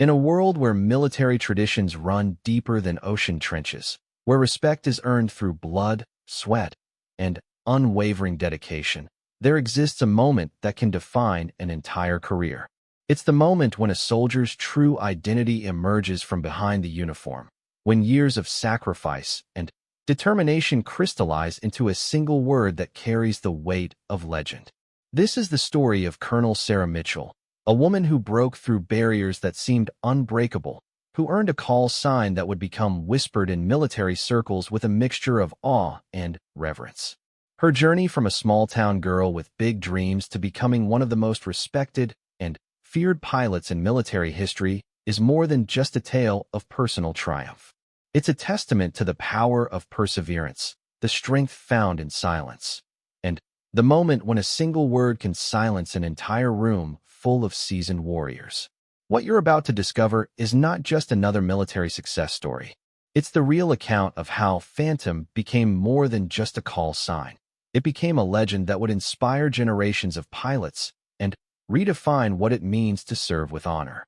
In a world where military traditions run deeper than ocean trenches, where respect is earned through blood, sweat, and unwavering dedication, there exists a moment that can define an entire career. It's the moment when a soldier's true identity emerges from behind the uniform, when years of sacrifice and determination crystallize into a single word that carries the weight of legend. This is the story of Colonel Sarah Mitchell, a woman who broke through barriers that seemed unbreakable, who earned a call sign that would become whispered in military circles with a mixture of awe and reverence. Her journey from a small-town girl with big dreams to becoming one of the most respected and feared pilots in military history is more than just a tale of personal triumph. It's a testament to the power of perseverance, the strength found in silence, and the moment when a single word can silence an entire room full of seasoned warriors. What you're about to discover is not just another military success story. It's the real account of how Phantom became more than just a call sign. It became a legend that would inspire generations of pilots and redefine what it means to serve with honor.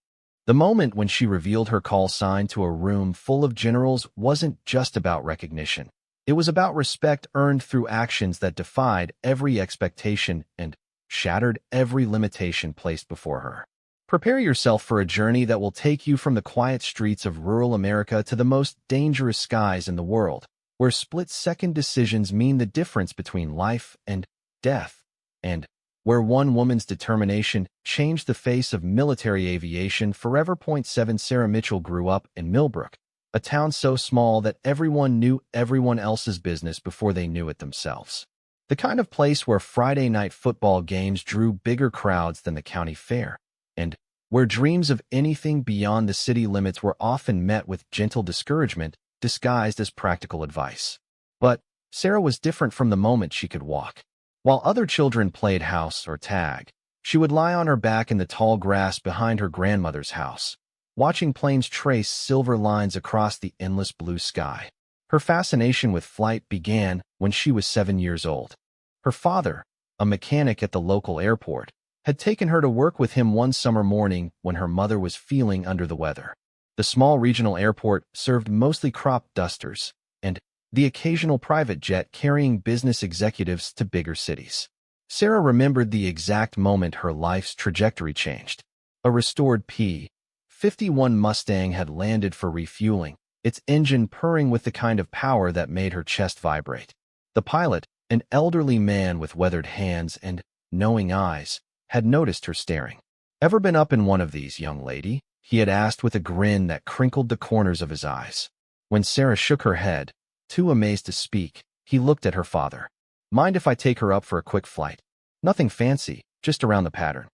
The moment when she revealed her call sign to a room full of generals wasn't just about recognition. It was about respect earned through actions that defied every expectation and shattered every limitation placed before her. Prepare yourself for a journey that will take you from the quiet streets of rural America to the most dangerous skies in the world, where split-second decisions mean the difference between life and death, and where one woman's determination changed the face of military aviation forever. 7 Sarah Mitchell grew up in Millbrook, a town so small that everyone knew everyone else's business before they knew it themselves. The kind of place where Friday night football games drew bigger crowds than the county fair, and where dreams of anything beyond the city limits were often met with gentle discouragement disguised as practical advice. But Sarah was different from the moment she could walk. While other children played house or tag, she would lie on her back in the tall grass behind her grandmother's house, watching planes trace silver lines across the endless blue sky. Her fascination with flight began when she was 7 years old. Her father, a mechanic at the local airport, had taken her to work with him one summer morning when her mother was feeling under the weather. The small regional airport served mostly crop dusters and the occasional private jet carrying business executives to bigger cities. Sarah remembered the exact moment her life's trajectory changed. A restored P-51 Mustang had landed for refueling, its engine purring with the kind of power that made her chest vibrate. The pilot, an elderly man with weathered hands and knowing eyes, had noticed her staring. "Ever been up in one of these, young lady?" he had asked with a grin that crinkled the corners of his eyes. When Sarah shook her head, too amazed to speak, he looked at her father. "Mind if I take her up for a quick flight? Nothing fancy, just around the pattern."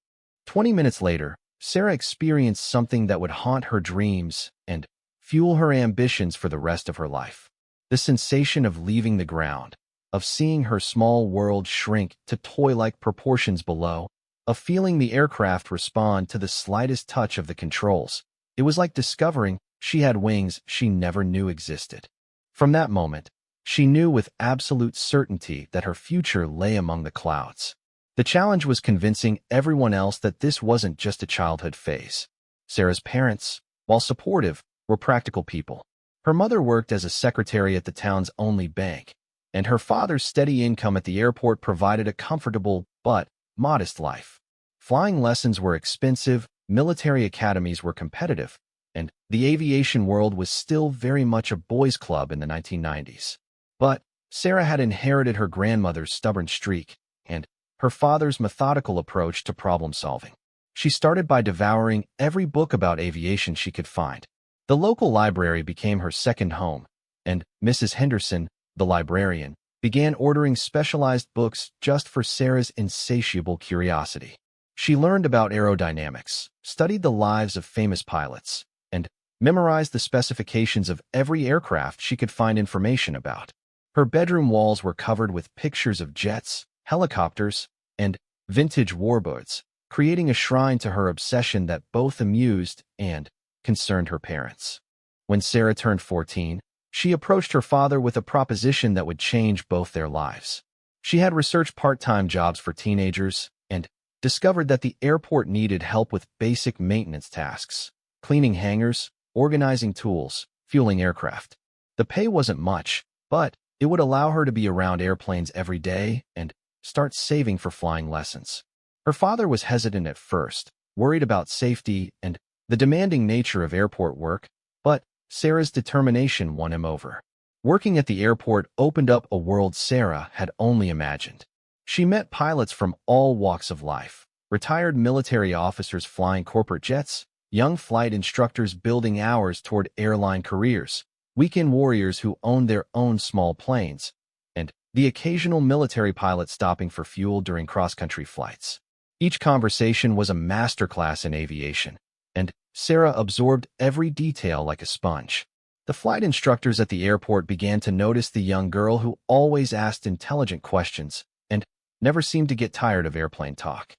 20 minutes later, Sarah experienced something that would haunt her dreams and fuel her ambitions for the rest of her life. The sensation of leaving the ground, of seeing her small world shrink to toy-like proportions below, of feeling the aircraft respond to the slightest touch of the controls. It was like discovering she had wings she never knew existed. From that moment, she knew with absolute certainty that her future lay among the clouds. The challenge was convincing everyone else that this wasn't just a childhood phase. Sarah's parents, while supportive, were practical people. Her mother worked as a secretary at the town's only bank, and her father's steady income at the airport provided a comfortable but modest life. Flying lessons were expensive, military academies were competitive, and the aviation world was still very much a boys' club in the 1990s. But Sarah had inherited her grandmother's stubborn streak and her father's methodical approach to problem-solving. She started by devouring every book about aviation she could find. The local library became her second home, and Mrs. Henderson, the librarian, began ordering specialized books just for Sarah's insatiable curiosity. She learned about aerodynamics, studied the lives of famous pilots, and memorized the specifications of every aircraft she could find information about. Her bedroom walls were covered with pictures of jets, helicopters, and vintage warbirds, creating a shrine to her obsession that both amused and concerned her parents. When Sarah turned 14, she approached her father with a proposition that would change both their lives. She had researched part-time jobs for teenagers and discovered that the airport needed help with basic maintenance tasks. cleaning hangars, organizing tools, fueling aircraft. The pay wasn't much, but it would allow her to be around airplanes every day and start saving for flying lessons. Her father was hesitant at first, worried about safety and the demanding nature of airport work, but Sarah's determination won him over. Working at the airport opened up a world Sarah had only imagined. She met pilots from all walks of life, retired military officers flying corporate jets, young flight instructors building hours toward airline careers, weekend warriors who owned their own small planes, and the occasional military pilot stopping for fuel during cross-country flights. Each conversation was a masterclass in aviation, and Sarah absorbed every detail like a sponge. The flight instructors at the airport began to notice the young girl who always asked intelligent questions and never seemed to get tired of airplane talk.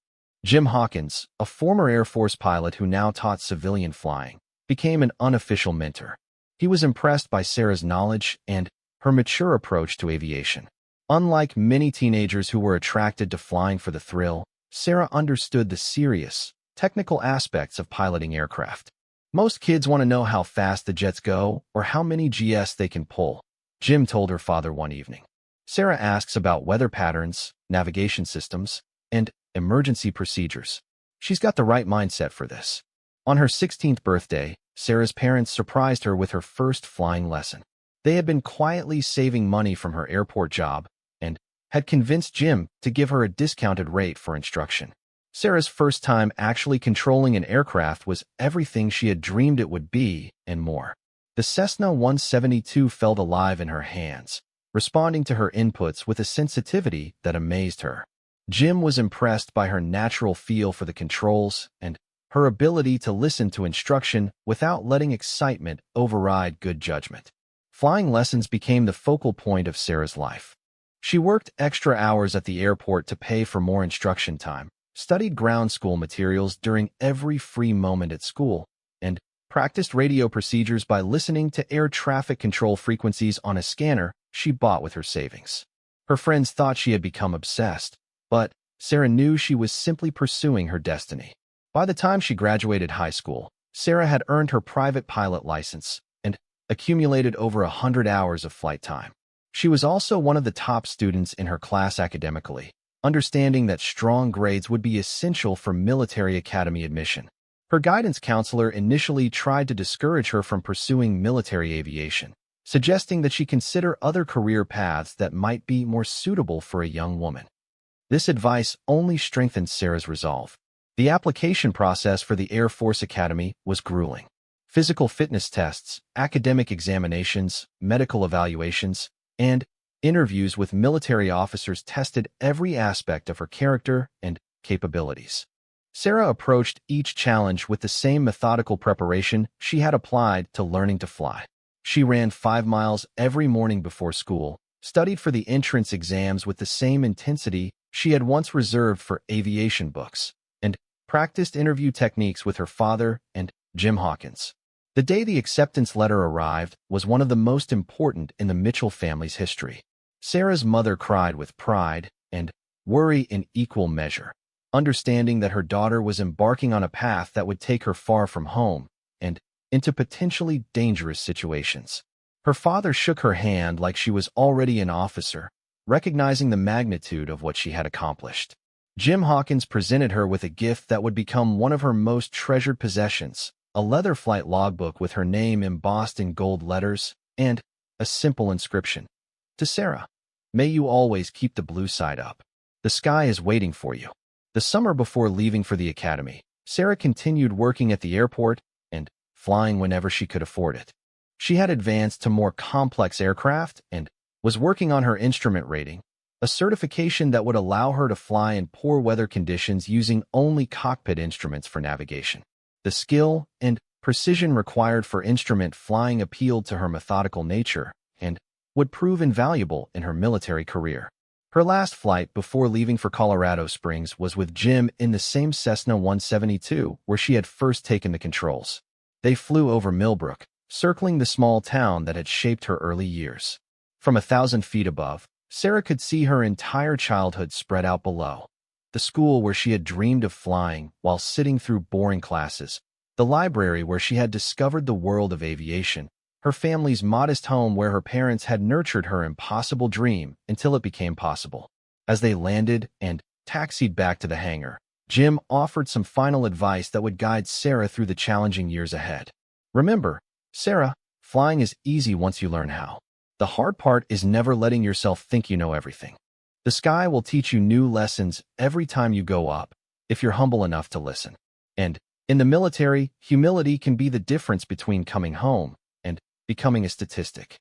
Jim Hawkins, a former Air Force pilot who now taught civilian flying, became an unofficial mentor. He was impressed by Sarah's knowledge and her mature approach to aviation. Unlike many teenagers who were attracted to flying for the thrill, Sarah understood the serious, technical aspects of piloting aircraft. Most kids want to know how fast the jets go or how many GS they can pull, Jim told her father one evening. Sarah asks about weather patterns, navigation systems, and emergency procedures. She's got the right mindset for this. On her 16th birthday, Sarah's parents surprised her with her first flying lesson. They had been quietly saving money from her airport job and had convinced Jim to give her a discounted rate for instruction. Sarah's first time actually controlling an aircraft was everything she had dreamed it would be and more. The Cessna 172 felt alive in her hands, responding to her inputs with a sensitivity that amazed her. Jim was impressed by her natural feel for the controls and her ability to listen to instruction without letting excitement override good judgment. Flying lessons became the focal point of Sarah's life. She worked extra hours at the airport to pay for more instruction time, studied ground school materials during every free moment at school, and practiced radio procedures by listening to air traffic control frequencies on a scanner she bought with her savings. Her friends thought she had become obsessed, but Sarah knew she was simply pursuing her destiny. By the time she graduated high school, Sarah had earned her private pilot license and accumulated over 100 hours of flight time. She was also one of the top students in her class academically, understanding that strong grades would be essential for military academy admission. Her guidance counselor initially tried to discourage her from pursuing military aviation, suggesting that she consider other career paths that might be more suitable for a young woman. This advice only strengthened Sarah's resolve. The application process for the Air Force Academy was grueling. Physical fitness tests, academic examinations, medical evaluations, and interviews with military officers tested every aspect of her character and capabilities. Sarah approached each challenge with the same methodical preparation she had applied to learning to fly. She ran 5 miles every morning before school, studied for the entrance exams with the same intensity she had once reserved for aviation books, and practiced interview techniques with her father and Jim Hawkins. The day the acceptance letter arrived was one of the most important in the Mitchell family's history. Sarah's mother cried with pride and worry in equal measure, understanding that her daughter was embarking on a path that would take her far from home and into potentially dangerous situations. Her father shook her hand like she was already an officer, recognizing the magnitude of what she had accomplished. Jim Hawkins presented her with a gift that would become one of her most treasured possessions, a leather flight logbook with her name embossed in gold letters, and a simple inscription. To Sarah, may you always keep the blue side up. The sky is waiting for you. The summer before leaving for the academy, Sarah continued working at the airport and flying whenever she could afford it. She had advanced to more complex aircraft and was working on her instrument rating, a certification that would allow her to fly in poor weather conditions using only cockpit instruments for navigation. The skill and precision required for instrument flying appealed to her methodical nature and would prove invaluable in her military career. Her last flight before leaving for Colorado Springs was with Jim in the same Cessna 172 where she had first taken the controls. They flew over Millbrook, circling the small town that had shaped her early years. From 1,000 feet above, Sarah could see her entire childhood spread out below. The school where she had dreamed of flying while sitting through boring classes, the library where she had discovered the world of aviation, her family's modest home where her parents had nurtured her impossible dream until it became possible. As they landed and taxied back to the hangar, Jim offered some final advice that would guide Sarah through the challenging years ahead. Remember, Sarah, flying is easy once you learn how. The hard part is never letting yourself think you know everything. The sky will teach you new lessons every time you go up, if you're humble enough to listen. And in the military, humility can be the difference between coming home and becoming a statistic.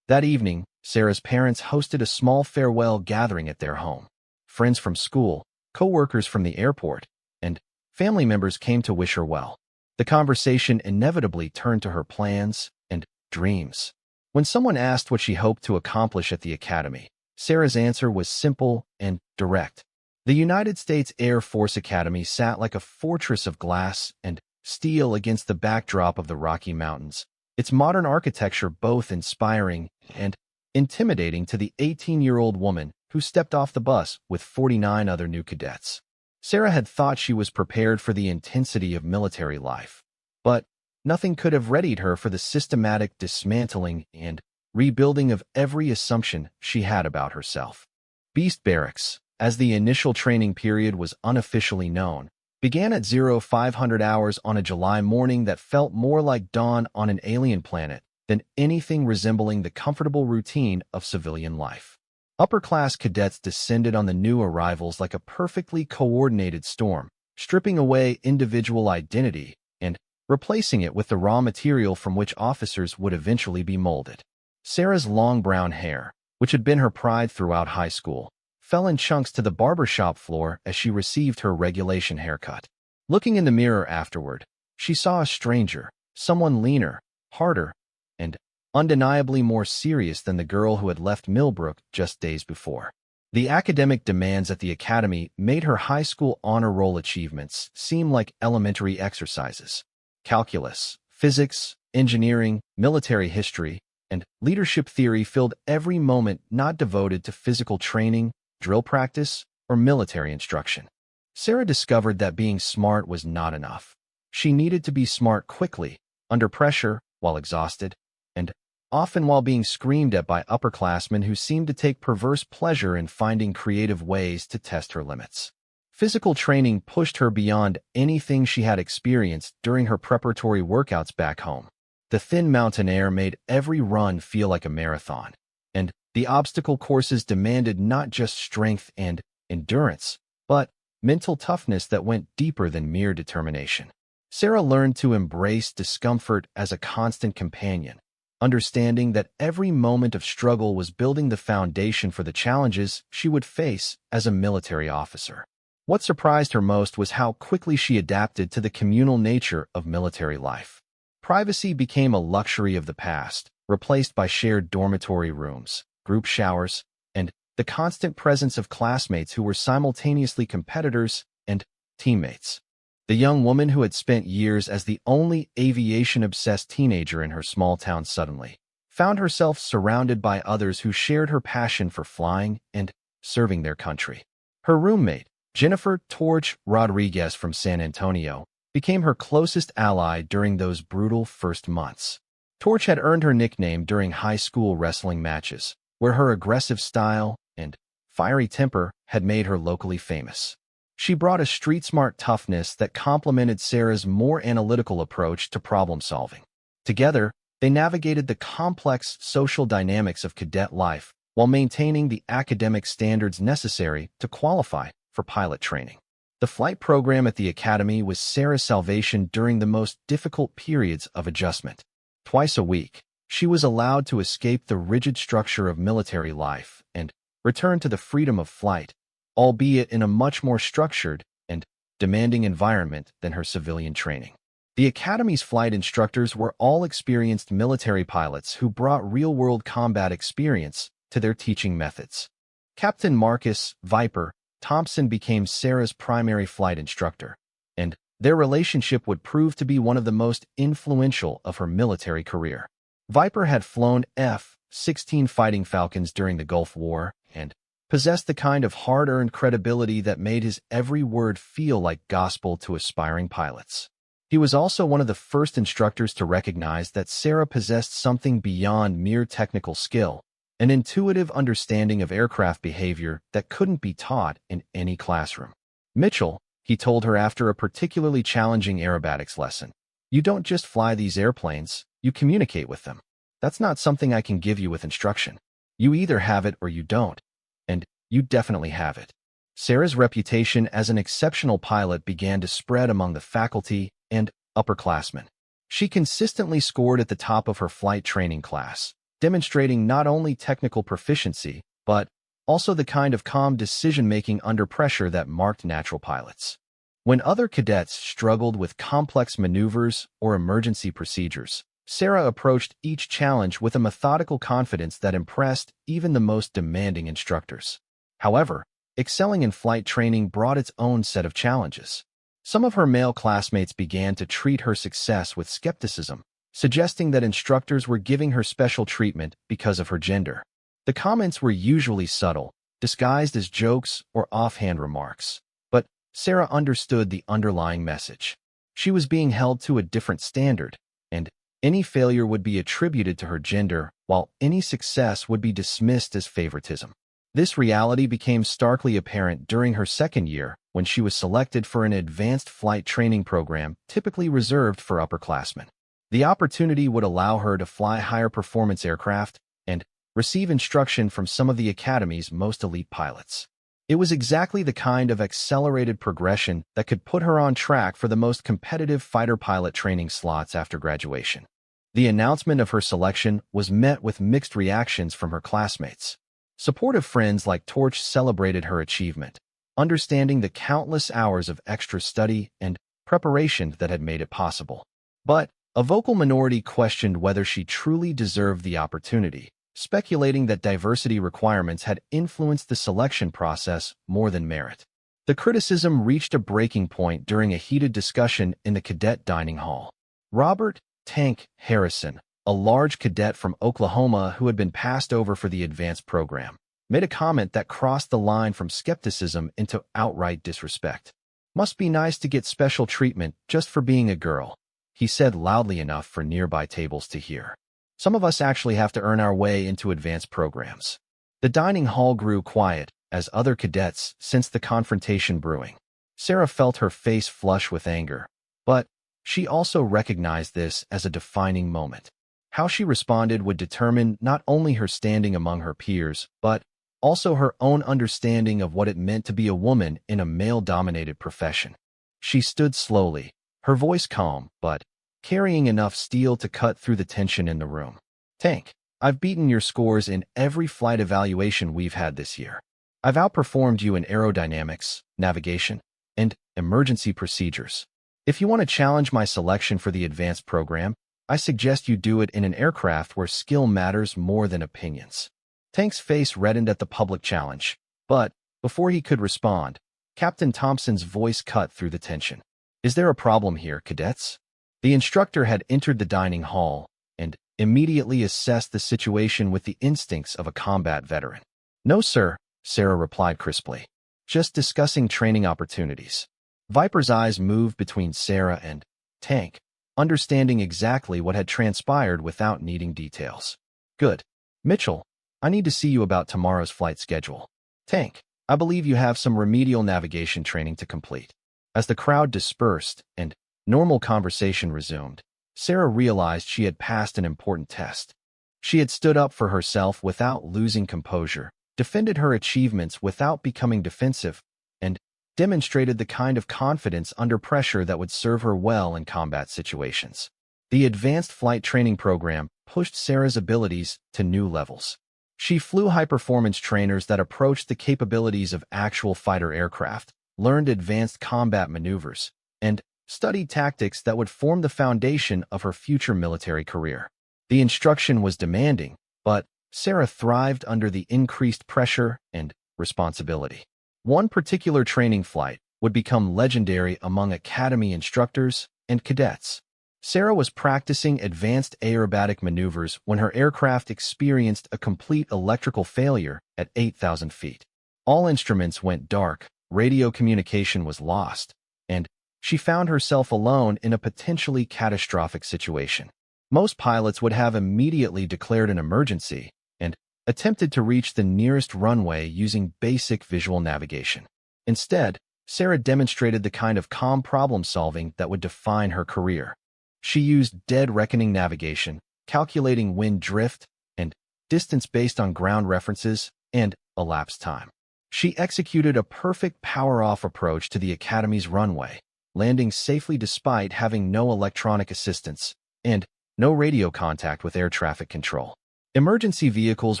That evening, Sarah's parents hosted a small farewell gathering at their home. Friends from school, co-workers from the airport, and family members came to wish her well. The conversation inevitably turned to her plans and dreams. When someone asked what she hoped to accomplish at the academy, Sarah's answer was simple and direct. The United States Air Force Academy sat like a fortress of glass and steel against the backdrop of the Rocky Mountains, its modern architecture both inspiring and intimidating to the 18-year-old woman who stepped off the bus with 49 other new cadets. Sarah had thought she was prepared for the intensity of military life, but nothing could have readied her for the systematic dismantling and rebuilding of every assumption she had about herself. Beast Barracks, as the initial training period was unofficially known, began at 0500 hours on a July morning that felt more like dawn on an alien planet than anything resembling the comfortable routine of civilian life. Upper-class cadets descended on the new arrivals like a perfectly coordinated storm, stripping away individual identity and replacing it with the raw material from which officers would eventually be molded. Sarah's long brown hair, which had been her pride throughout high school, fell in chunks to the barbershop floor as she received her regulation haircut. Looking in the mirror afterward, she saw a stranger, someone leaner, harder, and undeniably more serious than the girl who had left Millbrook just days before. The academic demands at the academy made her high school honor roll achievements seem like elementary exercises. Calculus, physics, engineering, military history, and leadership theory filled every moment not devoted to physical training, drill practice, or military instruction. Sarah discovered that being smart was not enough. She needed to be smart quickly, under pressure, while exhausted, and often while being screamed at by upperclassmen who seemed to take perverse pleasure in finding creative ways to test her limits. Physical training pushed her beyond anything she had experienced during her preparatory workouts back home. The thin mountain air made every run feel like a marathon, and the obstacle courses demanded not just strength and endurance, but mental toughness that went deeper than mere determination. Sarah learned to embrace discomfort as a constant companion, understanding that every moment of struggle was building the foundation for the challenges she would face as a military officer. What surprised her most was how quickly she adapted to the communal nature of military life. Privacy became a luxury of the past, replaced by shared dormitory rooms, group showers, and the constant presence of classmates who were simultaneously competitors and teammates. The young woman who had spent years as the only aviation-obsessed teenager in her small town suddenly found herself surrounded by others who shared her passion for flying and serving their country. Her roommate, Jennifer Torch Rodriguez from San Antonio, became her closest ally during those brutal first months. Torch had earned her nickname during high school wrestling matches, where her aggressive style and fiery temper had made her locally famous. She brought a street-smart toughness that complemented Sarah's more analytical approach to problem-solving. Together, they navigated the complex social dynamics of cadet life while maintaining the academic standards necessary to qualify for pilot training. The flight program at the academy was Sarah's salvation during the most difficult periods of adjustment. Twice a week, she was allowed to escape the rigid structure of military life and return to the freedom of flight, albeit in a much more structured and demanding environment than her civilian training. The Academy's flight instructors were all experienced military pilots who brought real-world combat experience to their teaching methods. Captain Marcus Viper Thompson became Sarah's primary flight instructor, and their relationship would prove to be one of the most influential of her military career. Viper had flown F-16 Fighting Falcons during the Gulf War and possessed the kind of hard-earned credibility that made his every word feel like gospel to aspiring pilots. He was also one of the first instructors to recognize that Sarah possessed something beyond mere technical skill, an intuitive understanding of aircraft behavior that couldn't be taught in any classroom. Mitchell, he told her after a particularly challenging aerobatics lesson, you don't just fly these airplanes, you communicate with them. That's not something I can give you with instruction. You either have it or you don't, and you definitely have it. Sarah's reputation as an exceptional pilot began to spread among the faculty and upperclassmen. She consistently scored at the top of her flight training class, demonstrating not only technical proficiency, but also the kind of calm decision-making under pressure that marked natural pilots. When other cadets struggled with complex maneuvers or emergency procedures, Sarah approached each challenge with a methodical confidence that impressed even the most demanding instructors. However, excelling in flight training brought its own set of challenges. Some of her male classmates began to treat her success with skepticism, suggesting that instructors were giving her special treatment because of her gender. The comments were usually subtle, disguised as jokes or offhand remarks, but Sarah understood the underlying message. She was being held to a different standard, and any failure would be attributed to her gender, while any success would be dismissed as favoritism. This reality became starkly apparent during her second year when she was selected for an advanced flight training program typically reserved for upperclassmen. The opportunity would allow her to fly higher-performance aircraft and receive instruction from some of the Academy's most elite pilots. It was exactly the kind of accelerated progression that could put her on track for the most competitive fighter pilot training slots after graduation. The announcement of her selection was met with mixed reactions from her classmates. Supportive friends like Torch celebrated her achievement, understanding the countless hours of extra study and preparation that had made it possible. But a vocal minority questioned whether she truly deserved the opportunity, speculating that diversity requirements had influenced the selection process more than merit. The criticism reached a breaking point during a heated discussion in the cadet dining hall. Robert "Tank" Harrison, a large cadet from Oklahoma who had been passed over for the advanced program, made a comment that crossed the line from skepticism into outright disrespect. "Must be nice to get special treatment just for being a girl," he said loudly enough for nearby tables to hear. "Some of us actually have to earn our way into advanced programs." The dining hall grew quiet as other cadets sensed the confrontation brewing. Sarah felt her face flush with anger, but she also recognized this as a defining moment. How she responded would determine not only her standing among her peers, but also her own understanding of what it meant to be a woman in a male-dominated profession. She stood slowly, her voice calm, but carrying enough steel to cut through the tension in the room. "Tank, I've beaten your scores in every flight evaluation we've had this year. I've outperformed you in aerodynamics, navigation, and emergency procedures. If you want to challenge my selection for the advanced program, I suggest you do it in an aircraft where skill matters more than opinions." Tank's face reddened at the public challenge, but before he could respond, Captain Thompson's voice cut through the tension. "Is there a problem here, cadets?" The instructor had entered the dining hall and immediately assessed the situation with the instincts of a combat veteran. "No, sir," Sarah replied crisply. "Just discussing training opportunities." Viper's eyes moved between Sarah and Tank, understanding exactly what had transpired without needing details. "Good. Mitchell, I need to see you about tomorrow's flight schedule." "Tank, I believe you have some remedial navigation training to complete." As the crowd dispersed and normal conversation resumed, Sarah realized she had passed an important test. She had stood up for herself without losing composure, defended her achievements without becoming defensive, and demonstrated the kind of confidence under pressure that would serve her well in combat situations. The advanced flight training program pushed Sarah's abilities to new levels. She flew high-performance trainers that approached the capabilities of actual fighter aircraft, learned advanced combat maneuvers, and studied tactics that would form the foundation of her future military career. The instruction was demanding, but Sarah thrived under the increased pressure and responsibility. One particular training flight would become legendary among Academy instructors and cadets. Sarah was practicing advanced aerobatic maneuvers when her aircraft experienced a complete electrical failure at 8,000 feet. All instruments went dark, radio communication was lost, and she found herself alone in a potentially catastrophic situation. Most pilots would have immediately declared an emergency and attempted to reach the nearest runway using basic visual navigation. Instead, Sarah demonstrated the kind of calm problem-solving that would define her career. She used dead reckoning navigation, calculating wind drift and distance based on ground references and elapsed time. She executed a perfect power-off approach to the Academy's runway, landing safely despite having no electronic assistance and no radio contact with air traffic control. Emergency vehicles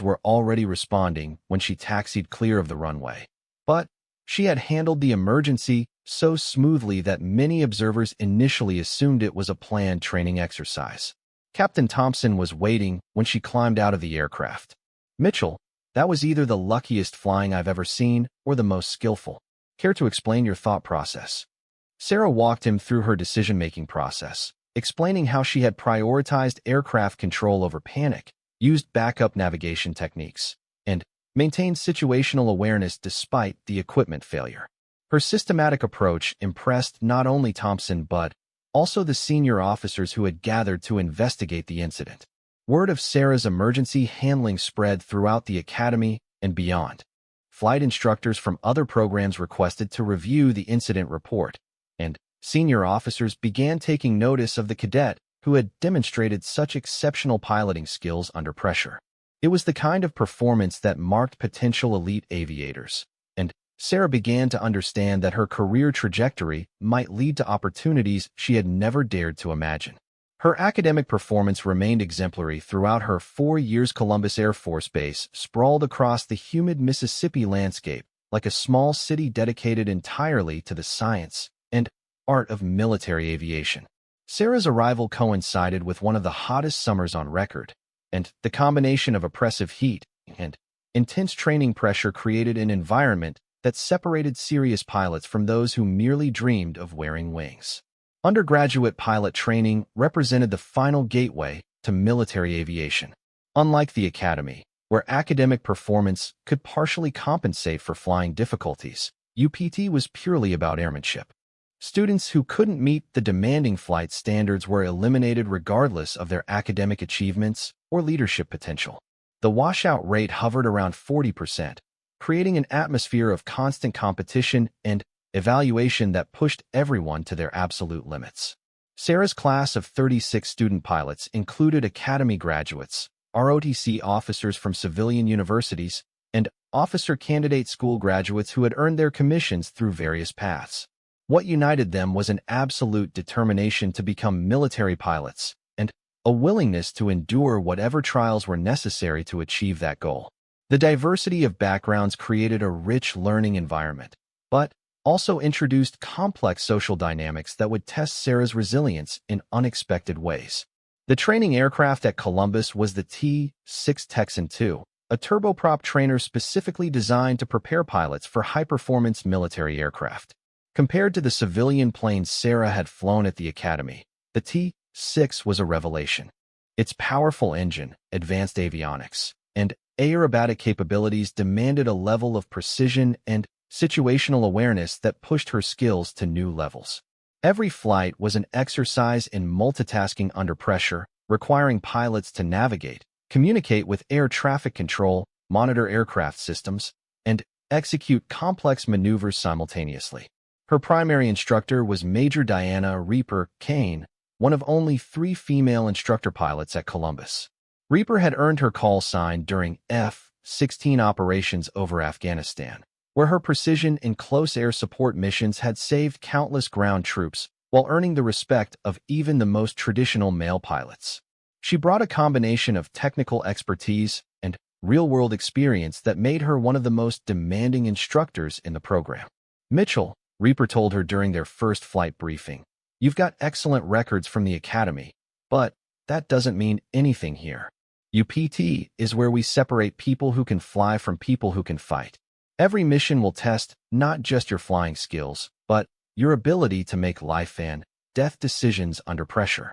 were already responding when she taxied clear of the runway. But she had handled the emergency so smoothly that many observers initially assumed it was a planned training exercise. Captain Thompson was waiting when she climbed out of the aircraft. "Mitchell, that was either the luckiest flying I've ever seen or the most skillful. Care to explain your thought process?" Sarah walked him through her decision-making process, explaining how she had prioritized aircraft control over panic, used backup navigation techniques, and maintained situational awareness despite the equipment failure. Her systematic approach impressed not only Thompson but also the senior officers who had gathered to investigate the incident. Word of Sarah's emergency handling spread throughout the Academy and beyond. Flight instructors from other programs requested to review the incident report, and senior officers began taking notice of the cadet who had demonstrated such exceptional piloting skills under pressure. It was the kind of performance that marked potential elite aviators, and Sarah began to understand that her career trajectory might lead to opportunities she had never dared to imagine. Her academic performance remained exemplary throughout her 4 years. Columbus Air Force Base sprawled across the humid Mississippi landscape like a small city dedicated entirely to the science and art of military aviation. Sarah's arrival coincided with one of the hottest summers on record, and the combination of oppressive heat and intense training pressure created an environment that separated serious pilots from those who merely dreamed of wearing wings. Undergraduate pilot training represented the final gateway to military aviation. Unlike the Academy, where academic performance could partially compensate for flying difficulties, UPT was purely about airmanship. Students who couldn't meet the demanding flight standards were eliminated regardless of their academic achievements or leadership potential. The washout rate hovered around 40%, creating an atmosphere of constant competition and evaluation that pushed everyone to their absolute limits. Sarah's class of 36 student pilots included Academy graduates, ROTC officers from civilian universities, and officer candidate school graduates who had earned their commissions through various paths. What united them was an absolute determination to become military pilots and a willingness to endure whatever trials were necessary to achieve that goal. The diversity of backgrounds created a rich learning environment, but also introduced complex social dynamics that would test Sarah's resilience in unexpected ways. The training aircraft at Columbus was the T-6 Texan II, a turboprop trainer specifically designed to prepare pilots for high-performance military aircraft. Compared to the civilian planes Sarah had flown at the Academy, the T-6 was a revelation. Its powerful engine, advanced avionics, and aerobatic capabilities demanded a level of precision and situational awareness that pushed her skills to new levels. Every flight was an exercise in multitasking under pressure, requiring pilots to navigate, communicate with air traffic control, monitor aircraft systems, and execute complex maneuvers simultaneously. Her primary instructor was Major Diana Reaper Kane, one of only 3 female instructor pilots at Columbus. Reaper had earned her call sign during F-16 operations over Afghanistan, where her precision in close air support missions had saved countless ground troops while earning the respect of even the most traditional male pilots. She brought a combination of technical expertise and real-world experience that made her one of the most demanding instructors in the program. "Mitchell," Reaper told her during their first flight briefing, "you've got excellent records from the Academy, but that doesn't mean anything here. UPT is where we separate people who can fly from people who can fight. Every mission will test not just your flying skills, but your ability to make life and death decisions under pressure.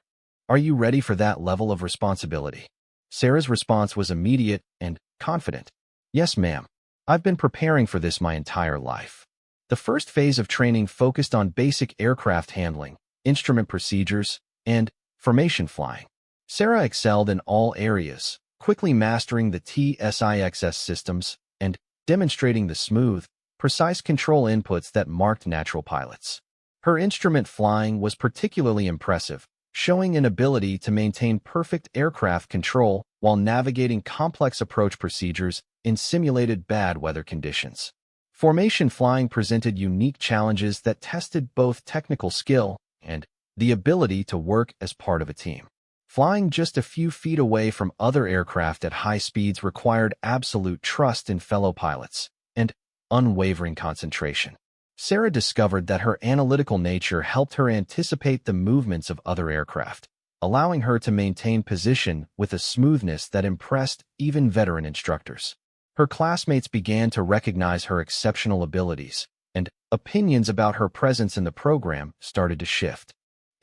Are you ready for that level of responsibility?" Sarah's response was immediate and confident. "Yes, ma'am. I've been preparing for this my entire life." The first phase of training focused on basic aircraft handling, instrument procedures, and formation flying. Sarah excelled in all areas, quickly mastering the TSIXS systems and demonstrating the smooth, precise control inputs that marked natural pilots. Her instrument flying was particularly impressive, showing an ability to maintain perfect aircraft control while navigating complex approach procedures in simulated bad weather conditions. Formation flying presented unique challenges that tested both technical skill and the ability to work as part of a team. Flying just a few feet away from other aircraft at high speeds required absolute trust in fellow pilots and unwavering concentration. Sarah discovered that her analytical nature helped her anticipate the movements of other aircraft, allowing her to maintain position with a smoothness that impressed even veteran instructors. Her classmates began to recognize her exceptional abilities, and opinions about her presence in the program started to shift.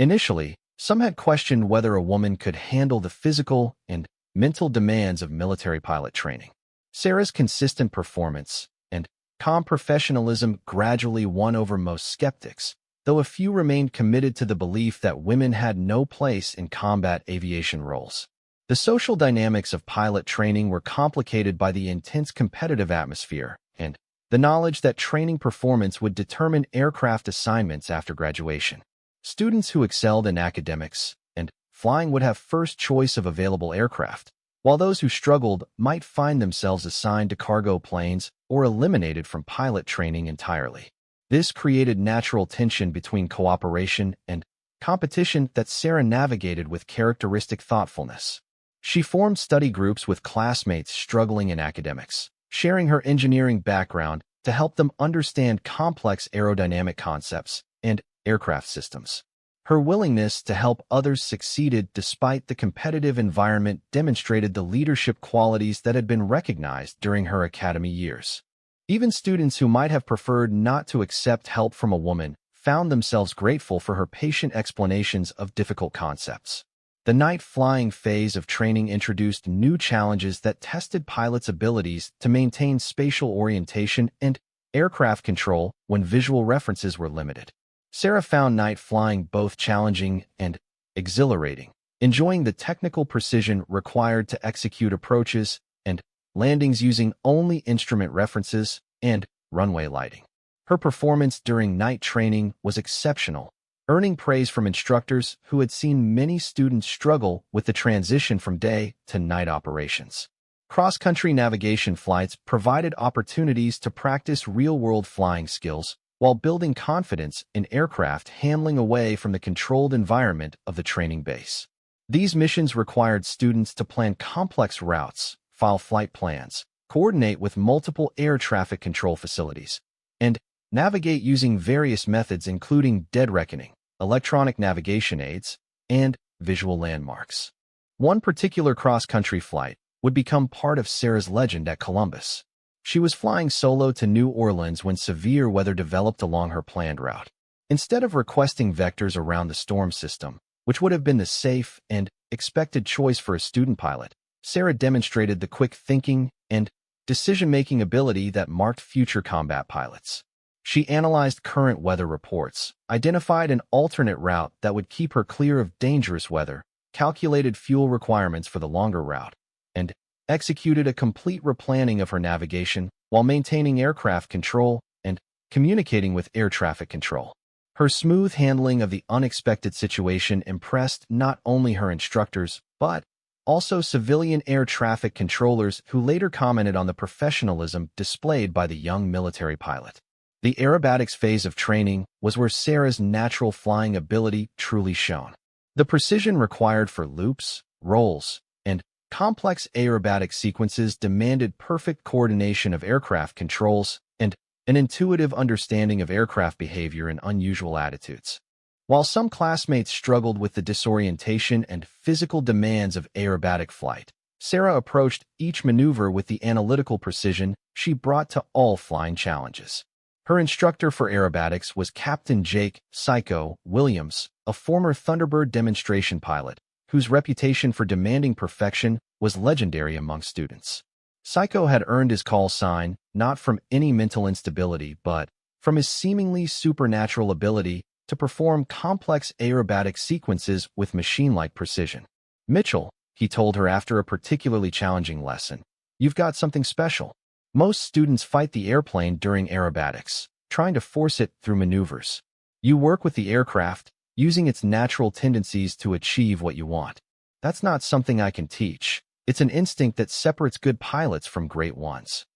Initially, some had questioned whether a woman could handle the physical and mental demands of military pilot training. Sarah's consistent performance and calm professionalism gradually won over most skeptics, though a few remained committed to the belief that women had no place in combat aviation roles. The social dynamics of pilot training were complicated by the intense competitive atmosphere and the knowledge that training performance would determine aircraft assignments after graduation. Students who excelled in academics and flying would have first choice of available aircraft, while those who struggled might find themselves assigned to cargo planes or eliminated from pilot training entirely. This created natural tension between cooperation and competition that Sarah navigated with characteristic thoughtfulness. She formed study groups with classmates struggling in academics, sharing her engineering background to help them understand complex aerodynamic concepts and aircraft systems. Her willingness to help others succeeded despite the competitive environment demonstrated the leadership qualities that had been recognized during her academy years. Even students who might have preferred not to accept help from a woman found themselves grateful for her patient explanations of difficult concepts. The night flying phase of training introduced new challenges that tested pilots' abilities to maintain spatial orientation and aircraft control when visual references were limited. Sarah found night flying both challenging and exhilarating, enjoying the technical precision required to execute approaches and landings using only instrument references and runway lighting. Her performance during night training was exceptional, earning praise from instructors who had seen many students struggle with the transition from day to night operations. Cross-country navigation flights provided opportunities to practice real-world flying skills while building confidence in aircraft handling away from the controlled environment of the training base. These missions required students to plan complex routes, file flight plans, coordinate with multiple air traffic control facilities, and navigate using various methods including dead reckoning, electronic navigation aids, and visual landmarks. One particular cross-country flight would become part of Sarah's legend at Columbus. She was flying solo to New Orleans when severe weather developed along her planned route. Instead of requesting vectors around the storm system, which would have been the safe and expected choice for a student pilot, Sarah demonstrated the quick thinking and decision-making ability that marked future combat pilots. She analyzed current weather reports, identified an alternate route that would keep her clear of dangerous weather, calculated fuel requirements for the longer route, and executed a complete replanning of her navigation while maintaining aircraft control and communicating with air traffic control. Her smooth handling of the unexpected situation impressed not only her instructors, but also civilian air traffic controllers who later commented on the professionalism displayed by the young military pilot. The aerobatics phase of training was where Sarah's natural flying ability truly shone. The precision required for loops, rolls, and complex aerobatic sequences demanded perfect coordination of aircraft controls and an intuitive understanding of aircraft behavior and unusual attitudes. While some classmates struggled with the disorientation and physical demands of aerobatic flight, Sarah approached each maneuver with the analytical precision she brought to all flying challenges. Her instructor for aerobatics was Captain Jake "Psycho" Williams, a former Thunderbird demonstration pilot, whose reputation for demanding perfection was legendary among students. Psycho had earned his call sign not from any mental instability but from his seemingly supernatural ability to perform complex aerobatic sequences with machine-like precision. "Mitchell," he told her after a particularly challenging lesson, "you've got something special. Most students fight the airplane during aerobatics, trying to force it through maneuvers. You work with the aircraft, using its natural tendencies to achieve what you want. That's not something I can teach. It's an instinct that separates good pilots from great ones."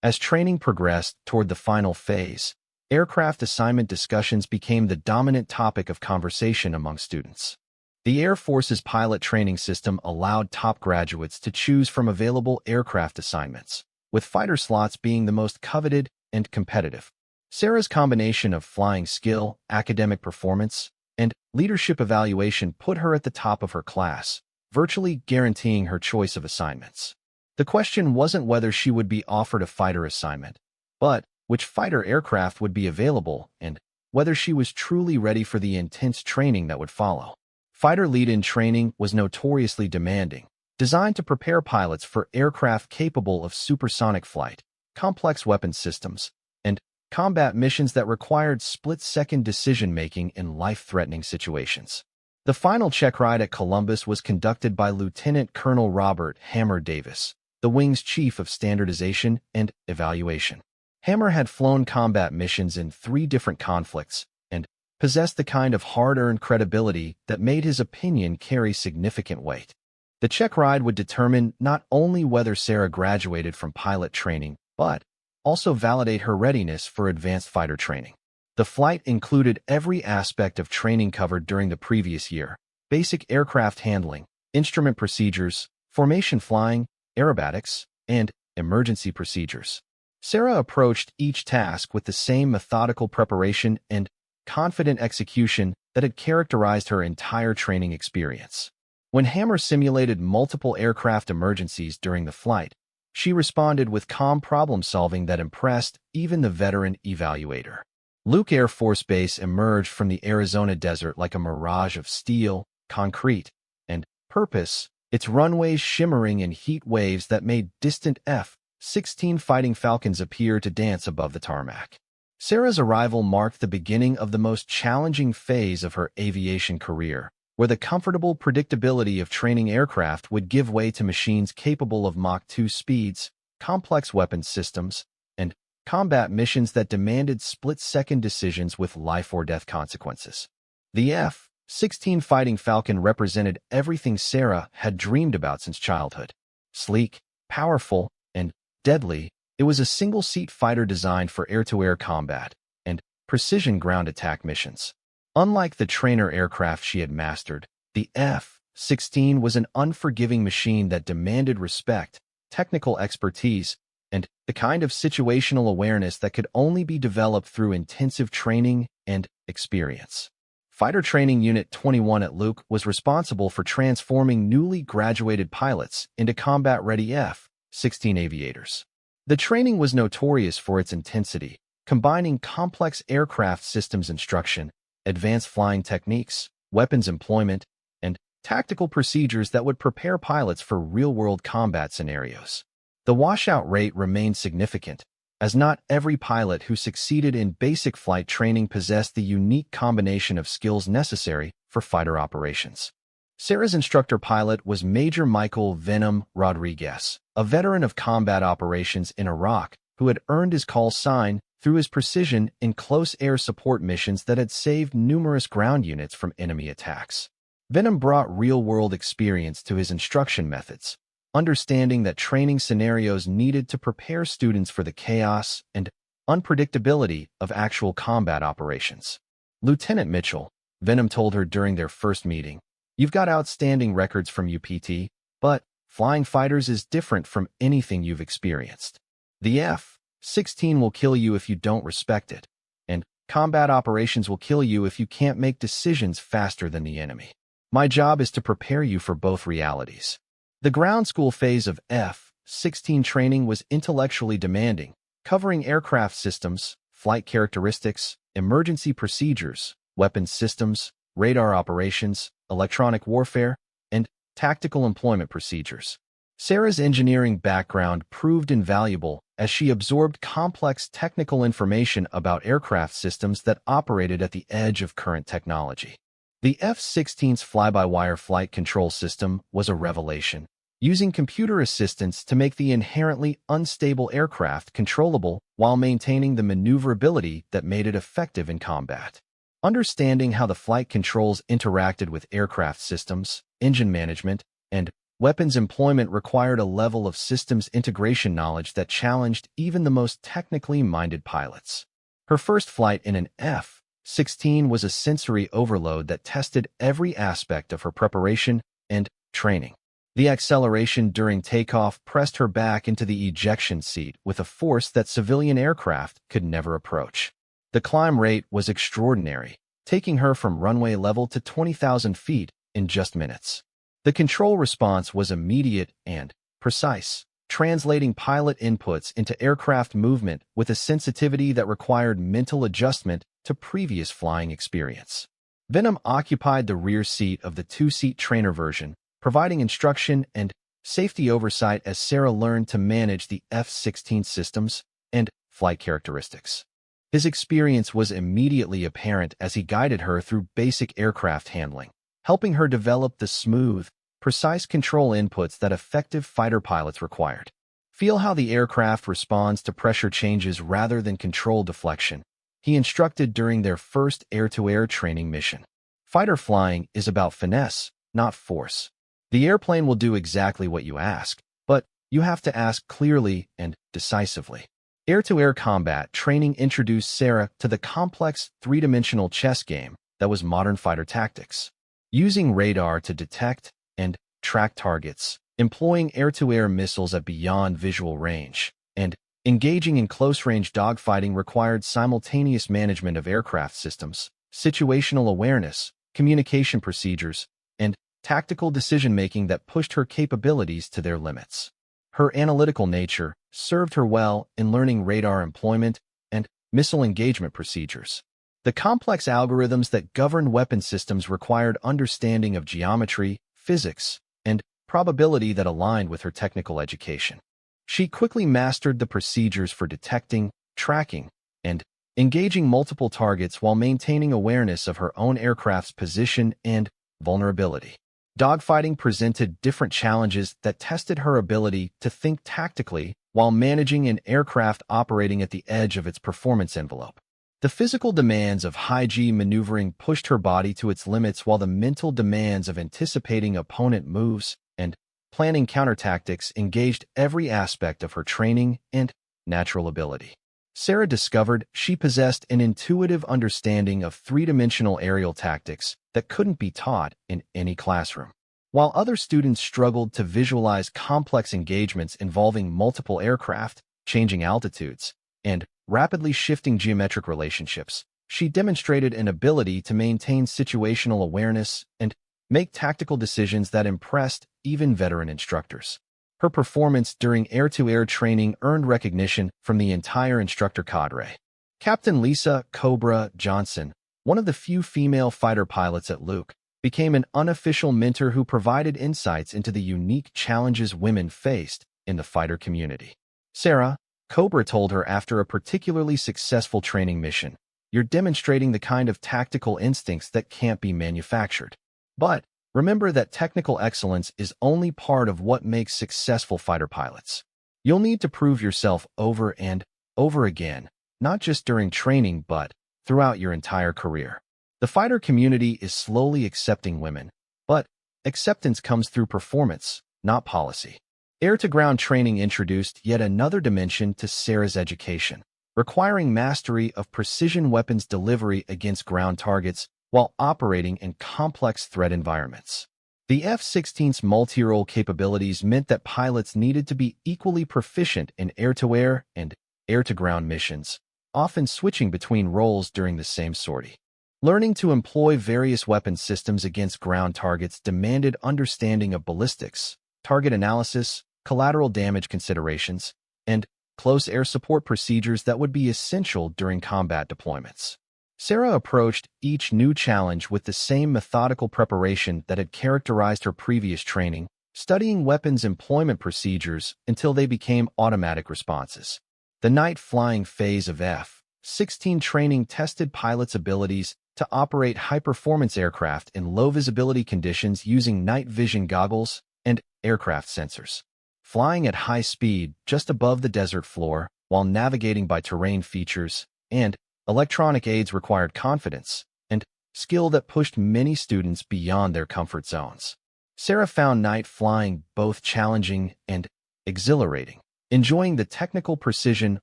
As training progressed toward the final phase, aircraft assignment discussions became the dominant topic of conversation among students. The Air Force's pilot training system allowed top graduates to choose from available aircraft assignments, with fighter slots being the most coveted and competitive. Sarah's combination of flying skill, academic performance, and leadership evaluation put her at the top of her class, virtually guaranteeing her choice of assignments. The question wasn't whether she would be offered a fighter assignment, but which fighter aircraft would be available and whether she was truly ready for the intense training that would follow. Fighter lead-in training was notoriously demanding, designed to prepare pilots for aircraft capable of supersonic flight, complex weapons systems, and combat missions that required split-second decision-making in life-threatening situations. The final check ride at Columbus was conducted by Lieutenant Colonel Robert Hammer Davis, the wing's chief of standardization and evaluation. Hammer had flown combat missions in 3 different conflicts and possessed the kind of hard-earned credibility that made his opinion carry significant weight. The check ride would determine not only whether Sarah graduated from pilot training, but also validate her readiness for advanced fighter training. The flight included every aspect of training covered during the previous year: basic aircraft handling, instrument procedures, formation flying, aerobatics, and emergency procedures. Sarah approached each task with the same methodical preparation and confident execution that had characterized her entire training experience. When Hammer simulated multiple aircraft emergencies during the flight, she responded with calm problem-solving that impressed even the veteran evaluator. Luke Air Force Base emerged from the Arizona desert like a mirage of steel, concrete, and purpose, its runways shimmering in heat waves that made distant F-16 Fighting Falcons appear to dance above the tarmac. Sarah's arrival marked the beginning of the most challenging phase of her aviation career, where the comfortable predictability of training aircraft would give way to machines capable of Mach 2 speeds, complex weapons systems, and combat missions that demanded split-second decisions with life-or-death consequences. The F-16 Fighting Falcon represented everything Sarah had dreamed about since childhood. Sleek, powerful, and deadly, it was a single-seat fighter designed for air-to-air combat and precision ground attack missions. Unlike the trainer aircraft she had mastered, the F-16 was an unforgiving machine that demanded respect, technical expertise, and the kind of situational awareness that could only be developed through intensive training and experience. Fighter Training Unit 21 at Luke was responsible for transforming newly graduated pilots into combat-ready F-16 aviators. The training was notorious for its intensity, combining complex aircraft systems instruction, advanced flying techniques, weapons employment, and tactical procedures that would prepare pilots for real-world combat scenarios. The washout rate remained significant, as not every pilot who succeeded in basic flight training possessed the unique combination of skills necessary for fighter operations. Sarah's instructor pilot was Major Michael "Venom" Rodriguez, a veteran of combat operations in Iraq who had earned his call sign through his precision in close air support missions that had saved numerous ground units from enemy attacks. Venom brought real-world experience to his instruction methods, understanding that training scenarios needed to prepare students for the chaos and unpredictability of actual combat operations. "Lieutenant Mitchell," Venom told her during their first meeting, "you've got outstanding records from UPT, but flying fighters is different from anything you've experienced. The F-16 will kill you if you don't respect it, and combat operations will kill you if you can't make decisions faster than the enemy. My job is to prepare you for both realities." The ground school phase of F-16 training was intellectually demanding, covering aircraft systems, flight characteristics, emergency procedures, weapons systems, radar operations, electronic warfare, and tactical employment procedures. Sarah's engineering background proved invaluable as she absorbed complex technical information about aircraft systems that operated at the edge of current technology. The F-16's fly-by-wire flight control system was a revelation, using computer assistance to make the inherently unstable aircraft controllable while maintaining the maneuverability that made it effective in combat. Understanding how the flight controls interacted with aircraft systems, engine management, and weapons employment required a level of systems integration knowledge that challenged even the most technically minded pilots. Her first flight in an F-16 was a sensory overload that tested every aspect of her preparation and training. The acceleration during takeoff pressed her back into the ejection seat with a force that civilian aircraft could never approach. The climb rate was extraordinary, taking her from runway level to 20,000 feet in just minutes. The control response was immediate and precise, translating pilot inputs into aircraft movement with a sensitivity that required mental adjustment to previous flying experience. Venom occupied the rear seat of the two-seat trainer version, providing instruction and safety oversight as Sarah learned to manage the F-16 systems and flight characteristics. His experience was immediately apparent as he guided her through basic aircraft handling, helping her develop the smooth, precise control inputs that effective fighter pilots required. Feel how the aircraft responds to pressure changes rather than control deflection, he instructed during their first air-to-air training mission. Fighter flying is about finesse, not force. The airplane will do exactly what you ask, but you have to ask clearly and decisively. Air-to-air combat training introduced Sarah to the complex three-dimensional chess game that was modern fighter tactics. Using radar to detect and track targets, employing air-to-air missiles at beyond visual range, and engaging in close-range dogfighting required simultaneous management of aircraft systems, situational awareness, communication procedures, and tactical decision-making that pushed her capabilities to their limits. Her analytical nature served her well in learning radar employment and missile engagement procedures. The complex algorithms that govern weapon systems required understanding of geometry, physics, and probability that aligned with her technical education. She quickly mastered the procedures for detecting, tracking, and engaging multiple targets while maintaining awareness of her own aircraft's position and vulnerability. Dogfighting presented different challenges that tested her ability to think tactically while managing an aircraft operating at the edge of its performance envelope. The physical demands of high-G maneuvering pushed her body to its limits while the mental demands of anticipating opponent moves and planning countertactics engaged every aspect of her training and natural ability. Sarah discovered she possessed an intuitive understanding of three-dimensional aerial tactics that couldn't be taught in any classroom. While other students struggled to visualize complex engagements involving multiple aircraft, changing altitudes, and rapidly shifting geometric relationships, she demonstrated an ability to maintain situational awareness and make tactical decisions that impressed even veteran instructors. Her performance during air-to-air training earned recognition from the entire instructor cadre. Captain Lisa "Cobra" Johnson, one of the few female fighter pilots at Luke, became an unofficial mentor who provided insights into the unique challenges women faced in the fighter community. Sarah, Cobra told her after a particularly successful training mission, "You're demonstrating the kind of tactical instincts that can't be manufactured. But remember that technical excellence is only part of what makes successful fighter pilots. You'll need to prove yourself over and over again, not just during training but throughout your entire career." The fighter community is slowly accepting women, but acceptance comes through performance, not policy. Air-to-ground training introduced yet another dimension to Sarah's education, requiring mastery of precision weapons delivery against ground targets while operating in complex threat environments. The F-16's multi-role capabilities meant that pilots needed to be equally proficient in air-to-air and air-to-ground missions, often switching between roles during the same sortie. Learning to employ various weapon systems against ground targets demanded understanding of ballistics, target analysis, collateral damage considerations, and close air support procedures that would be essential during combat deployments. Sarah approached each new challenge with the same methodical preparation that had characterized her previous training, studying weapons employment procedures until they became automatic responses. The night flying phase of F-16 training tested pilots' abilities to operate high-performance aircraft in low-visibility conditions using night vision goggles and aircraft sensors. Flying at high speed just above the desert floor while navigating by terrain features and electronic aids required confidence and skill that pushed many students beyond their comfort zones. Sarah found night flying both challenging and exhilarating, enjoying the technical precision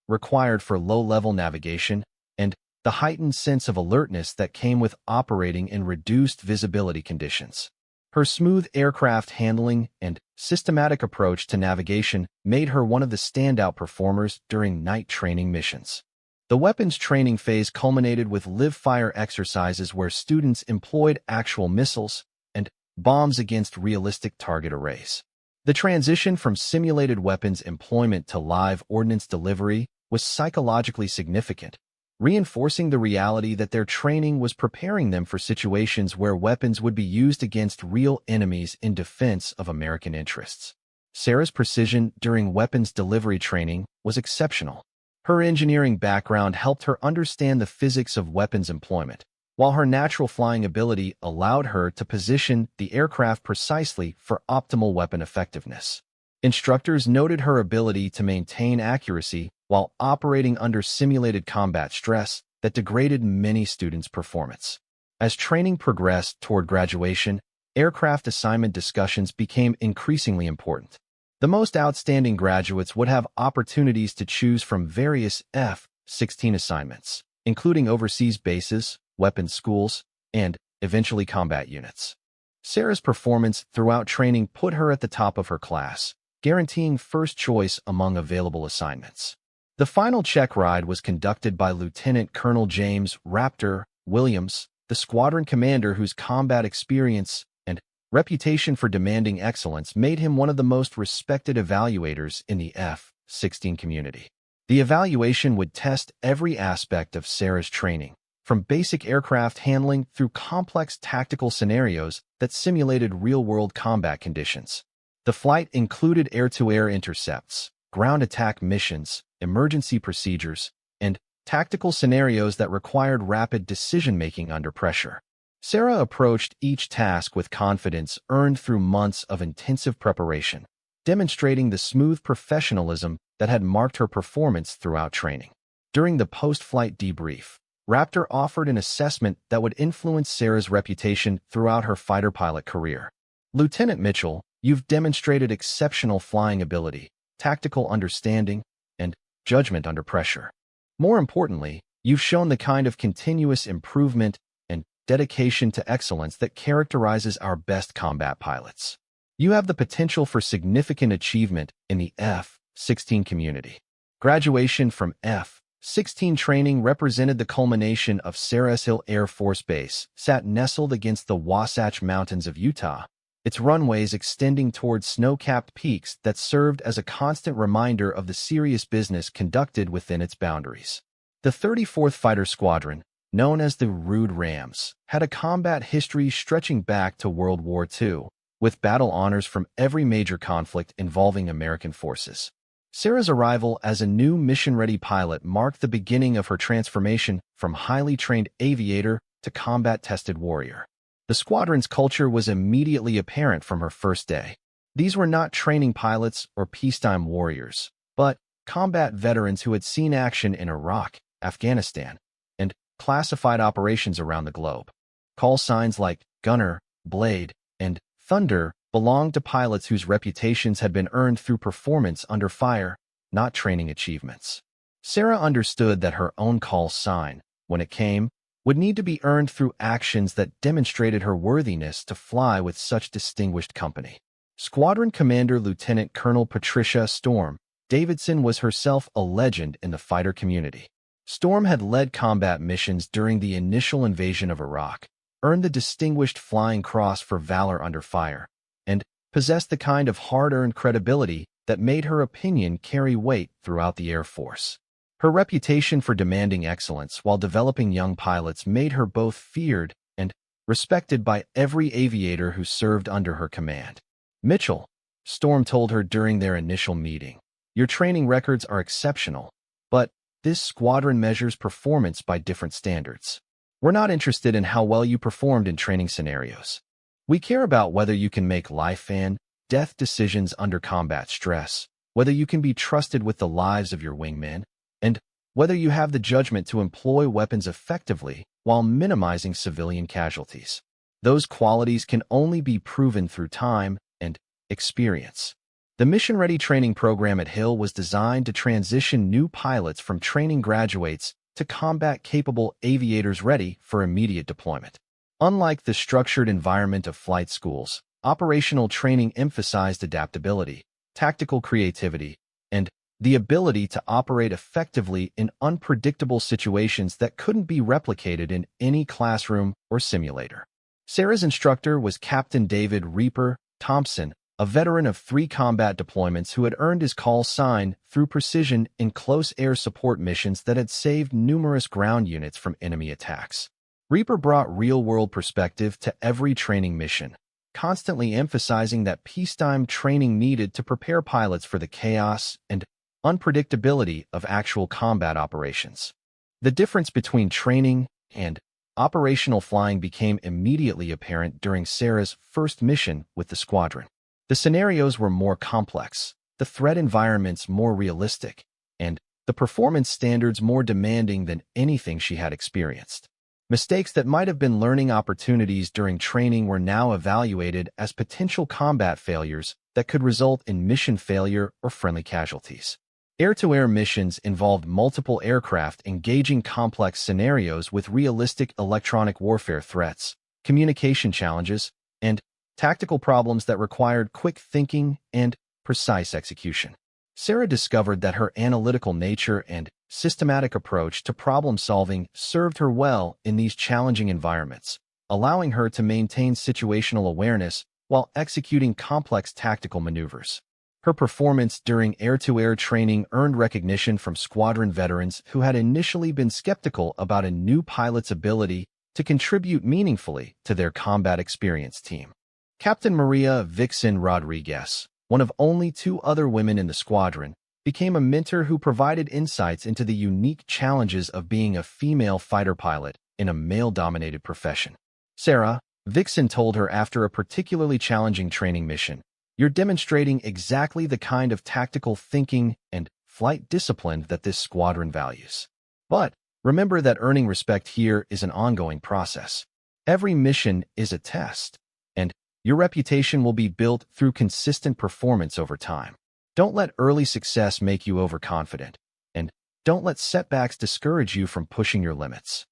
required for low-level navigation and the heightened sense of alertness that came with operating in reduced visibility conditions. Her smooth aircraft handling and systematic approach to navigation made her one of the standout performers during night training missions. The weapons training phase culminated with live-fire exercises where students employed actual missiles and bombs against realistic target arrays. The transition from simulated weapons employment to live ordnance delivery was psychologically significant, reinforcing the reality that their training was preparing them for situations where weapons would be used against real enemies in defense of American interests. Sarah's precision during weapons delivery training was exceptional. Her engineering background helped her understand the physics of weapons employment, while her natural flying ability allowed her to position the aircraft precisely for optimal weapon effectiveness. Instructors noted her ability to maintain accuracy while operating under simulated combat stress that degraded many students' performance. As training progressed toward graduation, aircraft assignment discussions became increasingly important. The most outstanding graduates would have opportunities to choose from various F-16 assignments, including overseas bases, weapons schools, and, eventually, combat units. Sarah's performance throughout training put her at the top of her class, guaranteeing first choice among available assignments. The final check ride was conducted by Lieutenant Colonel James Raptor Williams, the squadron commander whose combat experience and reputation for demanding excellence made him one of the most respected evaluators in the F-16 community. The evaluation would test every aspect of Sarah's training, from basic aircraft handling through complex tactical scenarios that simulated real-world combat conditions. The flight included air-to-air intercepts, ground attack missions, emergency procedures, and tactical scenarios that required rapid decision-making under pressure. Sarah approached each task with confidence earned through months of intensive preparation, demonstrating the smooth professionalism that had marked her performance throughout training. During the post-flight debrief, Raptor offered an assessment that would influence Sarah's reputation throughout her fighter pilot career. Lieutenant Mitchell, you've demonstrated exceptional flying ability, tactical understanding, and judgment under pressure. More importantly, you've shown the kind of continuous improvement and dedication to excellence that characterizes our best combat pilots. You have the potential for significant achievement in the F-16 community. Graduation from F-16 training represented the culmination of Sarah's Hill Air Force Base, sat nestled against the Wasatch Mountains of Utah, its runways extending toward snow-capped peaks that served as a constant reminder of the serious business conducted within its boundaries. The 34th Fighter Squadron, known as the Rude Rams, had a combat history stretching back to World War II, with battle honors from every major conflict involving American forces. Sarah's arrival as a new mission-ready pilot marked the beginning of her transformation from highly trained aviator to combat-tested warrior. The squadron's culture was immediately apparent from her first day. These were not training pilots or peacetime warriors, but combat veterans who had seen action in Iraq, Afghanistan, and classified operations around the globe. Call signs like Gunner, Blade, and Thunder belonged to pilots whose reputations had been earned through performance under fire, not training achievements. Sarah understood that her own call sign, when it came, would need to be earned through actions that demonstrated her worthiness to fly with such distinguished company. Squadron Commander Lieutenant Colonel Patricia Storm Davidson was herself a legend in the fighter community. Storm had led combat missions during the initial invasion of Iraq, earned the Distinguished Flying Cross for valor under fire, and possessed the kind of hard-earned credibility that made her opinion carry weight throughout the Air Force. Her reputation for demanding excellence while developing young pilots made her both feared and respected by every aviator who served under her command. Mitchell, Storm told her during their initial meeting, "Your training records are exceptional, but this squadron measures performance by different standards. We're not interested in how well you performed in training scenarios. We care about whether you can make life and death decisions under combat stress, whether you can be trusted with the lives of your wingmen, and whether you have the judgment to employ weapons effectively while minimizing civilian casualties. Those qualities can only be proven through time and experience. The mission-ready training program at Hill was designed to transition new pilots from training graduates to combat-capable aviators ready for immediate deployment. Unlike the structured environment of flight schools, operational training emphasized adaptability, tactical creativity, and the ability to operate effectively in unpredictable situations that couldn't be replicated in any classroom or simulator. Sarah's instructor was Captain David Reaper Thompson, a veteran of 3 combat deployments who had earned his call sign through precision in close air support missions that had saved numerous ground units from enemy attacks. Reaper brought real-world perspective to every training mission, constantly emphasizing that peacetime training needed to prepare pilots for the chaos and unpredictability of actual combat operations. The difference between training and operational flying became immediately apparent during Sarah's first mission with the squadron. The scenarios were more complex, the threat environments more realistic, and the performance standards more demanding than anything she had experienced. Mistakes that might have been learning opportunities during training were now evaluated as potential combat failures that could result in mission failure or friendly casualties. Air-to-air missions involved multiple aircraft engaging complex scenarios with realistic electronic warfare threats, communication challenges, and tactical problems that required quick thinking and precise execution. Sarah discovered that her analytical nature and systematic approach to problem-solving served her well in these challenging environments, allowing her to maintain situational awareness while executing complex tactical maneuvers. Her performance during air-to-air training earned recognition from squadron veterans who had initially been skeptical about a new pilot's ability to contribute meaningfully to their combat experience team. Captain Maria Vixen Rodriguez, one of only 2 other women in the squadron, became a mentor who provided insights into the unique challenges of being a female fighter pilot in a male-dominated profession. Sarah, Vixen told her after a particularly challenging training mission, "You're demonstrating exactly the kind of tactical thinking and flight discipline that this squadron values. But remember that earning respect here is an ongoing process. Every mission is a test, and your reputation will be built through consistent performance over time. Don't let early success make you overconfident, and don't let setbacks discourage you from pushing your limits."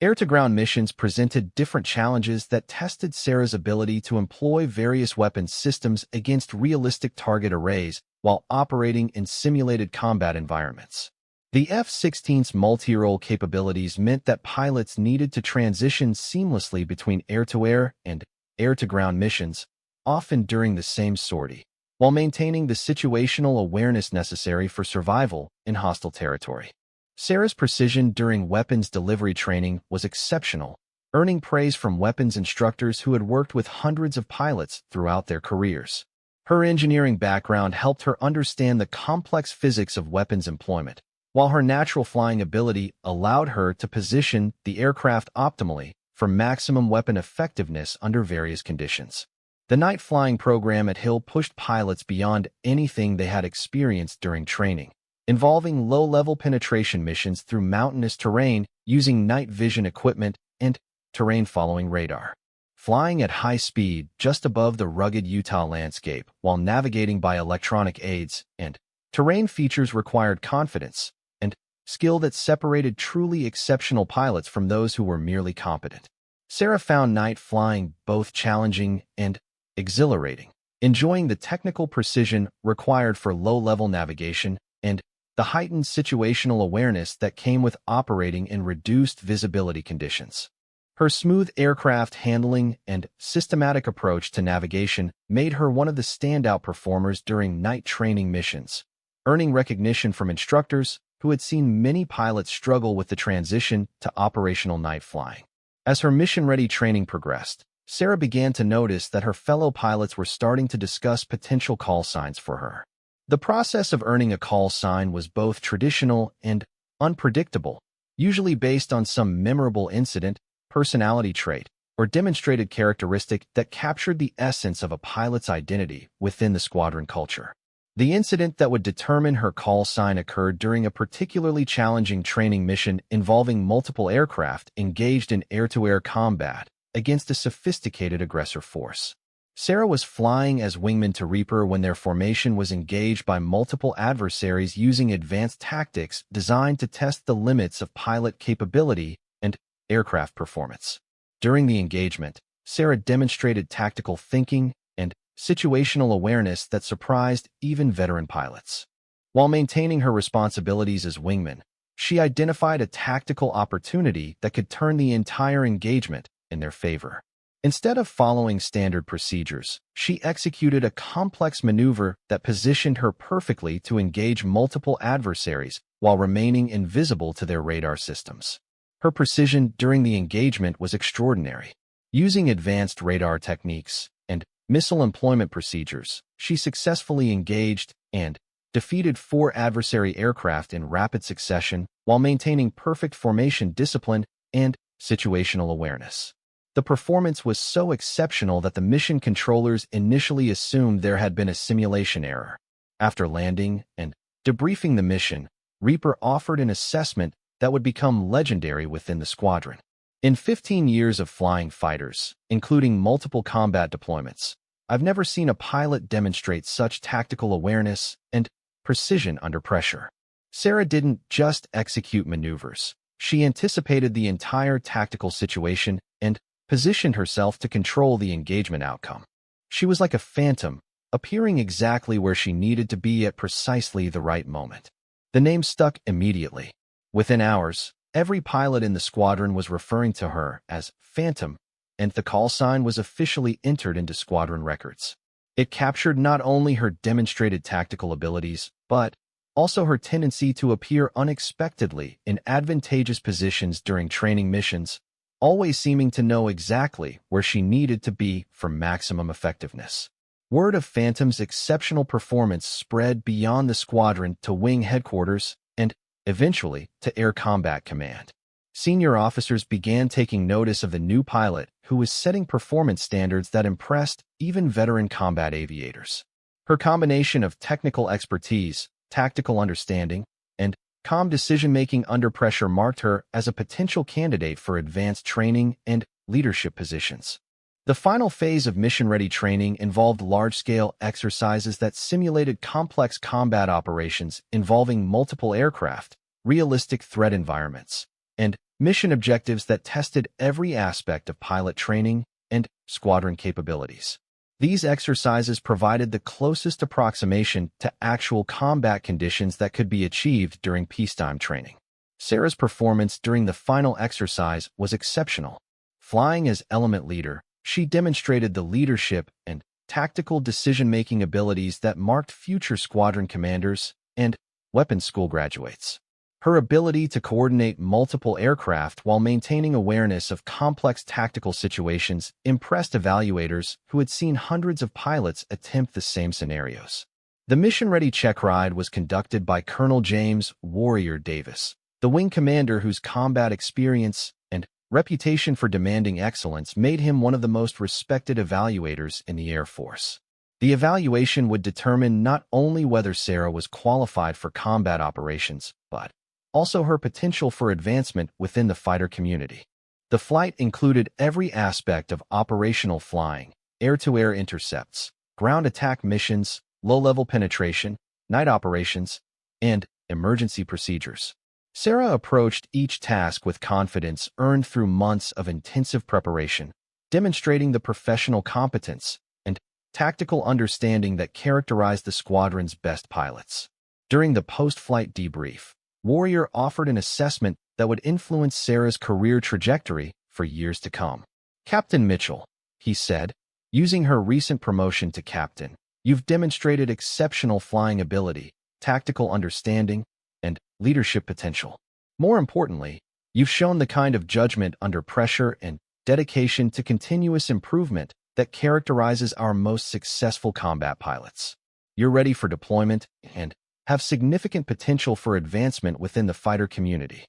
Air-to-ground missions presented different challenges that tested Sarah's ability to employ various weapons systems against realistic target arrays while operating in simulated combat environments. The F-16's multi-role capabilities meant that pilots needed to transition seamlessly between air-to-air and air-to-ground missions, often during the same sortie, while maintaining the situational awareness necessary for survival in hostile territory. Sarah's precision during weapons delivery training was exceptional, earning praise from weapons instructors who had worked with hundreds of pilots throughout their careers. Her engineering background helped her understand the complex physics of weapons employment, while her natural flying ability allowed her to position the aircraft optimally for maximum weapon effectiveness under various conditions. The night flying program at Hill pushed pilots beyond anything they had experienced during training, involving low-level penetration missions through mountainous terrain using night vision equipment and terrain-following radar. Flying at high speed just above the rugged Utah landscape while navigating by electronic aids and terrain features required confidence and skill that separated truly exceptional pilots from those who were merely competent. Sarah found night flying both challenging and exhilarating, enjoying the technical precision required for low-level navigation and the heightened situational awareness that came with operating in reduced visibility conditions. Her smooth aircraft handling and systematic approach to navigation made her one of the standout performers during night training missions, earning recognition from instructors who had seen many pilots struggle with the transition to operational night flying. As her mission-ready training progressed, Sarah began to notice that her fellow pilots were starting to discuss potential call signs for her. The process of earning a call sign was both traditional and unpredictable, usually based on some memorable incident, personality trait, or demonstrated characteristic that captured the essence of a pilot's identity within the squadron culture. The incident that would determine her call sign occurred during a particularly challenging training mission involving multiple aircraft engaged in air-to-air combat against a sophisticated aggressor force. Sarah was flying as wingman to Reaper when their formation was engaged by multiple adversaries using advanced tactics designed to test the limits of pilot capability and aircraft performance. During the engagement, Sarah demonstrated tactical thinking and situational awareness that surprised even veteran pilots. While maintaining her responsibilities as wingman, she identified a tactical opportunity that could turn the entire engagement in their favor. Instead of following standard procedures, she executed a complex maneuver that positioned her perfectly to engage multiple adversaries while remaining invisible to their radar systems. Her precision during the engagement was extraordinary. Using advanced radar techniques and missile employment procedures, she successfully engaged and defeated 4 adversary aircraft in rapid succession while maintaining perfect formation discipline and situational awareness. The performance was so exceptional that the mission controllers initially assumed there had been a simulation error. After landing and debriefing the mission, Reaper offered an assessment that would become legendary within the squadron. In 15 years of flying fighters, including multiple combat deployments, I've never seen a pilot demonstrate such tactical awareness and precision under pressure. Sarah didn't just execute maneuvers. She anticipated the entire tactical situation and positioned herself to control the engagement outcome. She was like a phantom, appearing exactly where she needed to be at precisely the right moment. The name stuck immediately. Within hours, every pilot in the squadron was referring to her as Phantom, and the call sign was officially entered into squadron records. It captured not only her demonstrated tactical abilities, but also her tendency to appear unexpectedly in advantageous positions during training missions, always seeming to know exactly where she needed to be for maximum effectiveness. Word of Phantom's exceptional performance spread beyond the squadron to wing headquarters and, eventually, to Air Combat Command. Senior officers began taking notice of the new pilot who was setting performance standards that impressed even veteran combat aviators. Her combination of technical expertise, tactical understanding, and calm decision-making under pressure marked her as a potential candidate for advanced training and leadership positions. The final phase of mission-ready training involved large-scale exercises that simulated complex combat operations involving multiple aircraft, realistic threat environments, and mission objectives that tested every aspect of pilot training and squadron capabilities. These exercises provided the closest approximation to actual combat conditions that could be achieved during peacetime training. Sarah's performance during the final exercise was exceptional. Flying as element leader, she demonstrated the leadership and tactical decision-making abilities that marked future squadron commanders and weapons school graduates. Her ability to coordinate multiple aircraft while maintaining awareness of complex tactical situations impressed evaluators who had seen hundreds of pilots attempt the same scenarios. The mission-ready check ride was conducted by Colonel James "Warrior" Davis, the wing commander whose combat experience and reputation for demanding excellence made him one of the most respected evaluators in the Air Force. The evaluation would determine not only whether Sarah was qualified for combat operations, but also her potential for advancement within the fighter community. The flight included every aspect of operational flying, air-to-air intercepts, ground attack missions, low-level penetration, night operations, and emergency procedures. Sarah approached each task with confidence earned through months of intensive preparation, demonstrating the professional competence and tactical understanding that characterized the squadron's best pilots. During the post-flight debrief, Warrior offered an assessment that would influence Sarah's career trajectory for years to come. "Captain Mitchell," he said, using her recent promotion to captain, "you've demonstrated exceptional flying ability, tactical understanding, and leadership potential. More importantly, you've shown the kind of judgment under pressure and dedication to continuous improvement that characterizes our most successful combat pilots. you're ready for deployment and have significant potential for advancement within the fighter community.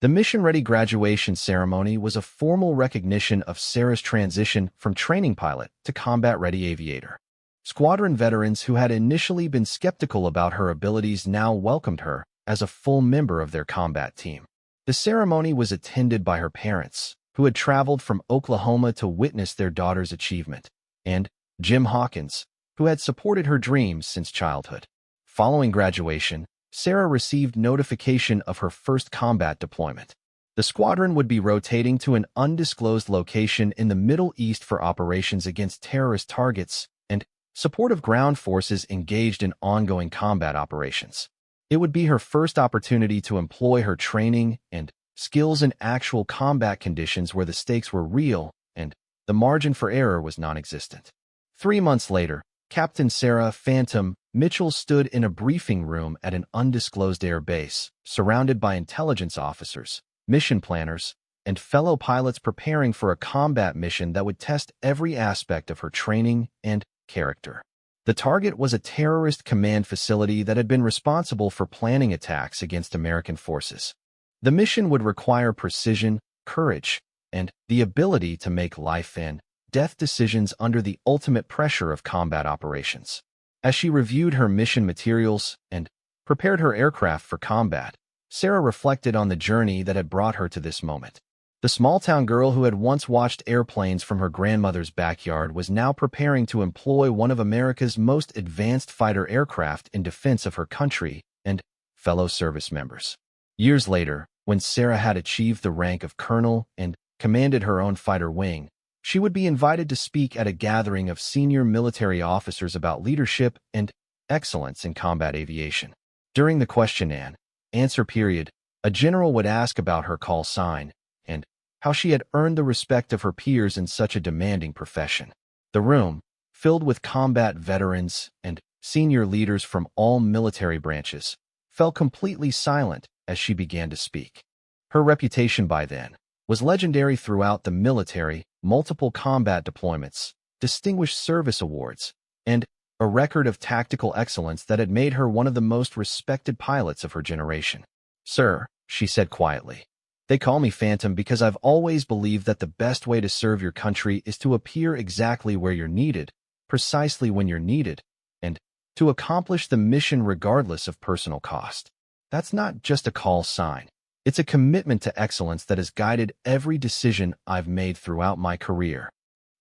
The mission-ready graduation ceremony was a formal recognition of Sarah's transition from training pilot to combat-ready aviator. Squadron veterans who had initially been skeptical about her abilities now welcomed her as a full member of their combat team. The ceremony was attended by her parents, who had traveled from Oklahoma to witness their daughter's achievement, and Jim Hawkins, who had supported her dreams since childhood. Following graduation, Sarah received notification of her first combat deployment. The squadron would be rotating to an undisclosed location in the Middle East for operations against terrorist targets and support of ground forces engaged in ongoing combat operations. It would be her first opportunity to employ her training and skills in actual combat conditions where the stakes were real and the margin for error was non-existent. 3 months later, Captain Sarah Phantom Mitchell stood in a briefing room at an undisclosed air base, surrounded by intelligence officers, mission planners, and fellow pilots preparing for a combat mission that would test every aspect of her training and character. The target was a terrorist command facility that had been responsible for planning attacks against American forces. The mission would require precision, courage, and the ability to make life and death decisions under the ultimate pressure of combat operations. As she reviewed her mission materials and prepared her aircraft for combat, Sarah reflected on the journey that had brought her to this moment. The small-town girl who had once watched airplanes from her grandmother's backyard was now preparing to employ one of America's most advanced fighter aircraft in defense of her country and fellow service members. Years later, when Sarah had achieved the rank of colonel and commanded her own fighter wing, she would be invited to speak at a gathering of senior military officers about leadership and excellence in combat aviation. During the question and answer period, a general would ask about her call sign and how she had earned the respect of her peers in such a demanding profession. The room, filled with combat veterans and senior leaders from all military branches, fell completely silent as she began to speak. Her reputation by then was legendary throughout the military, multiple combat deployments, distinguished service awards, and a record of tactical excellence that had made her one of the most respected pilots of her generation. "Sir," she said quietly, "they call me Phantom because I've always believed that the best way to serve your country is to appear exactly where you're needed, precisely when you're needed, and to accomplish the mission regardless of personal cost. That's not just a call sign. It's a commitment to excellence that has guided every decision I've made throughout my career."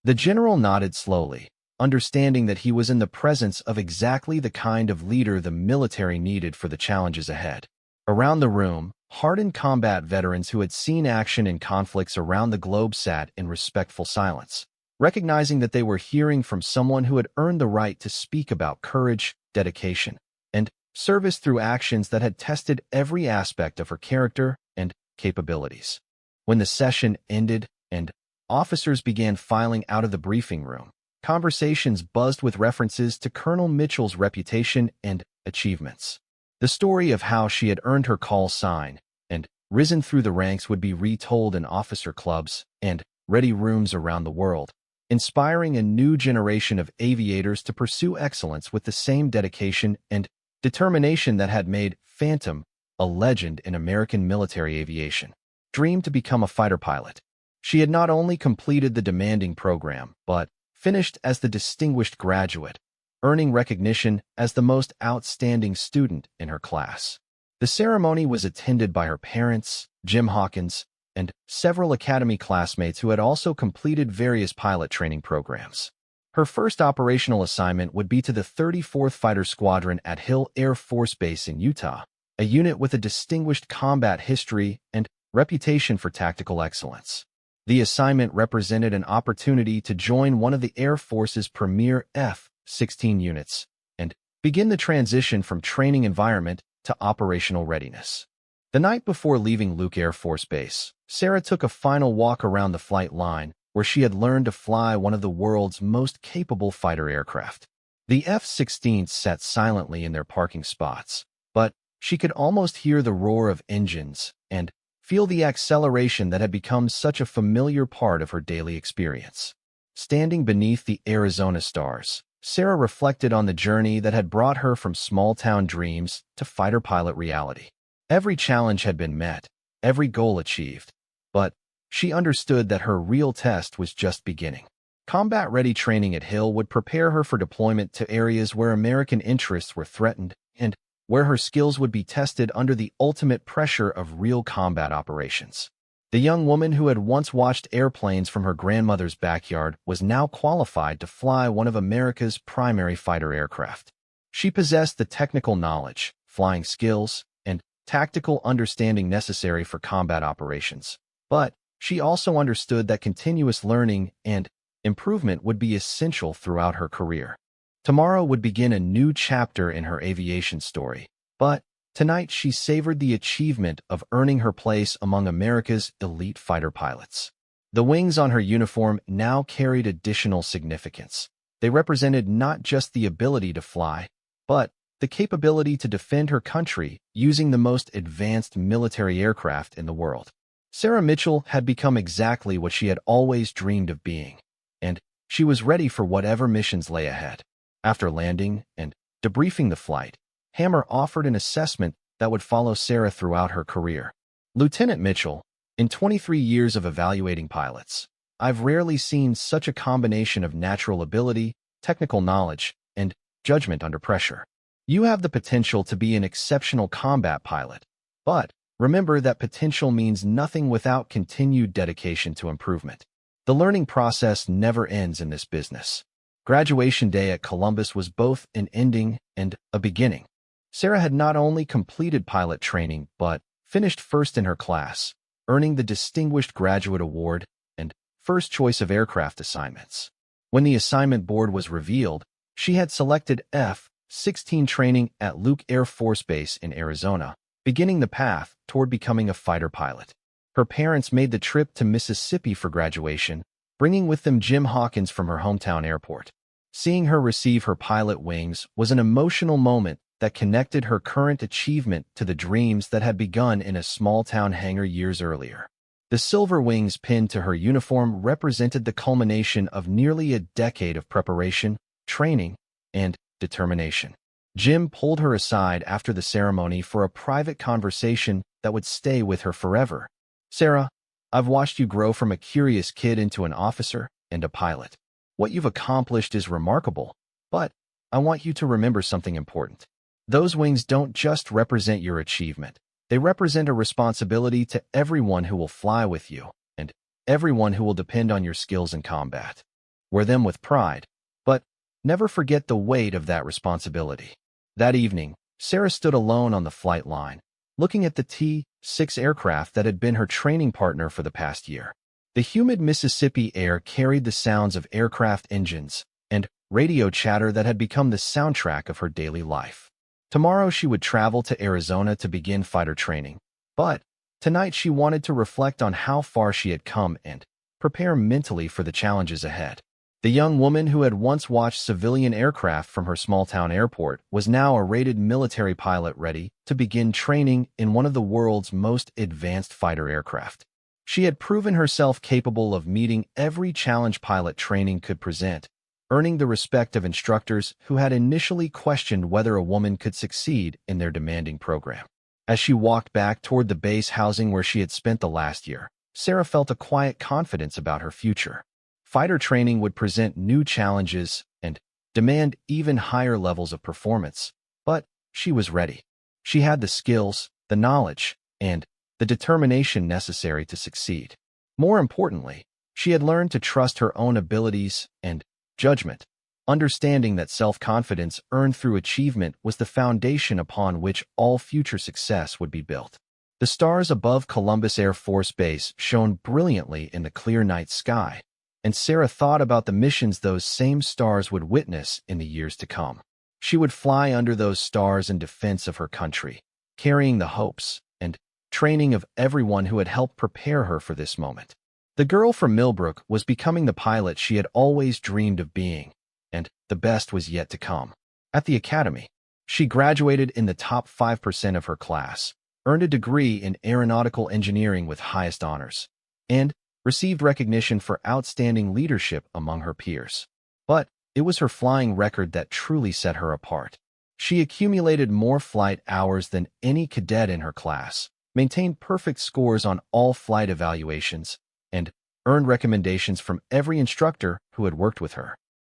The general nodded slowly, understanding that he was in the presence of exactly the kind of leader the military needed for the challenges ahead. Around the room, hardened combat veterans who had seen action in conflicts around the globe sat in respectful silence, recognizing that they were hearing from someone who had earned the right to speak about courage, dedication, and service through actions that had tested every aspect of her character and capabilities. When the session ended and officers began filing out of the briefing room, conversations buzzed with references to Colonel Mitchell's reputation and achievements. The story of how she had earned her call sign and risen through the ranks would be retold in officer clubs and ready rooms around the world, inspiring a new generation of aviators to pursue excellence with the same dedication and determination that had made Phantom a legend in American military aviation. Dreamed to become a fighter pilot. She had not only completed the demanding program, but finished as the distinguished graduate, earning recognition as the most outstanding student in her class. The ceremony was attended by her parents, Jim Hawkins, and several academy classmates who had also completed various pilot training programs. Her first operational assignment would be to the 34th Fighter Squadron at Hill Air Force Base in Utah, a unit with a distinguished combat history and reputation for tactical excellence. The assignment represented an opportunity to join one of the Air Force's premier F-16 units and begin the transition from training environment to operational readiness. The night before leaving Luke Air Force Base, Sarah took a final walk around the flight line where she had learned to fly one of the world's most capable fighter aircraft. The F-16s sat silently in their parking spots, but she could almost hear the roar of engines and feel the acceleration that had become such a familiar part of her daily experience. Standing beneath the Arizona stars, Sarah reflected on the journey that had brought her from small-town dreams to fighter pilot reality. Every challenge had been met, every goal achieved, but she understood that her real test was just beginning. Combat-ready training at Hill would prepare her for deployment to areas where American interests were threatened and where her skills would be tested under the ultimate pressure of real combat operations. The young woman who had once watched airplanes from her grandmother's backyard was now qualified to fly one of America's primary fighter aircraft. She possessed the technical knowledge, flying skills, and tactical understanding necessary for combat operations. But she also understood that continuous learning and improvement would be essential throughout her career. Tomorrow would begin a new chapter in her aviation story, but tonight she savored the achievement of earning her place among America's elite fighter pilots. The wings on her uniform now carried additional significance. They represented not just the ability to fly, but the capability to defend her country using the most advanced military aircraft in the world. Sarah Mitchell had become exactly what she had always dreamed of being, and she was ready for whatever missions lay ahead. After landing and debriefing the flight, Hammer offered an assessment that would follow Sarah throughout her career. Lieutenant Mitchell, in 23 years of evaluating pilots, I've rarely seen such a combination of natural ability, technical knowledge, and judgment under pressure. You have the potential to be an exceptional combat pilot, but remember that potential means nothing without continued dedication to improvement. The learning process never ends in this business. Graduation day at Columbus was both an ending and a beginning. Sarah had not only completed pilot training, but finished first in her class, earning the Distinguished Graduate Award and first choice of aircraft assignments. When the assignment board was revealed, she had selected F-16 training at Luke Air Force Base in Arizona, beginning the path toward becoming a fighter pilot. Her parents made the trip to Mississippi for graduation, bringing with them Jim Hawkins from her hometown airport. Seeing her receive her pilot wings was an emotional moment that connected her current achievement to the dreams that had begun in a small-town hangar years earlier. The silver wings pinned to her uniform represented the culmination of nearly a decade of preparation, training, and determination. Jim pulled her aside after the ceremony for a private conversation that would stay with her forever. "Sarah, I've watched you grow from a curious kid into an officer and a pilot. What you've accomplished is remarkable, but I want you to remember something important. Those wings don't just represent your achievement. They represent a responsibility to everyone who will fly with you and everyone who will depend on your skills in combat. Wear them with pride, but never forget the weight of that responsibility." That evening, Sarah stood alone on the flight line, looking at the T-6 aircraft that had been her training partner for the past year. The humid Mississippi air carried the sounds of aircraft engines and radio chatter that had become the soundtrack of her daily life. Tomorrow she would travel to Arizona to begin fighter training, but tonight she wanted to reflect on how far she had come and prepare mentally for the challenges ahead. The young woman who had once watched civilian aircraft from her small-town airport was now a rated military pilot ready to begin training in one of the world's most advanced fighter aircraft. She had proven herself capable of meeting every challenge pilot training could present, earning the respect of instructors who had initially questioned whether a woman could succeed in their demanding program. As she walked back toward the base housing where she had spent the last year, Sarah felt a quiet confidence about her future. Fighter training would present new challenges and demand even higher levels of performance, but she was ready. She had the skills, the knowledge, and the determination necessary to succeed. More importantly, she had learned to trust her own abilities and judgment, understanding that self-confidence earned through achievement was the foundation upon which all future success would be built. The stars above Columbus Air Force Base shone brilliantly in the clear night sky, and Sarah thought about the missions those same stars would witness in the years to come. She would fly under those stars in defense of her country, carrying the hopes and training of everyone who had helped prepare her for this moment. The girl from Millbrook was becoming the pilot she had always dreamed of being, and the best was yet to come. At the academy, she graduated in the top 5% of her class, earned a degree in aeronautical engineering with highest honors, and received recognition for outstanding leadership among her peers. But it was her flying record that truly set her apart. She accumulated more flight hours than any cadet in her class, maintained perfect scores on all flight evaluations, and earned recommendations from every instructor who had worked with her.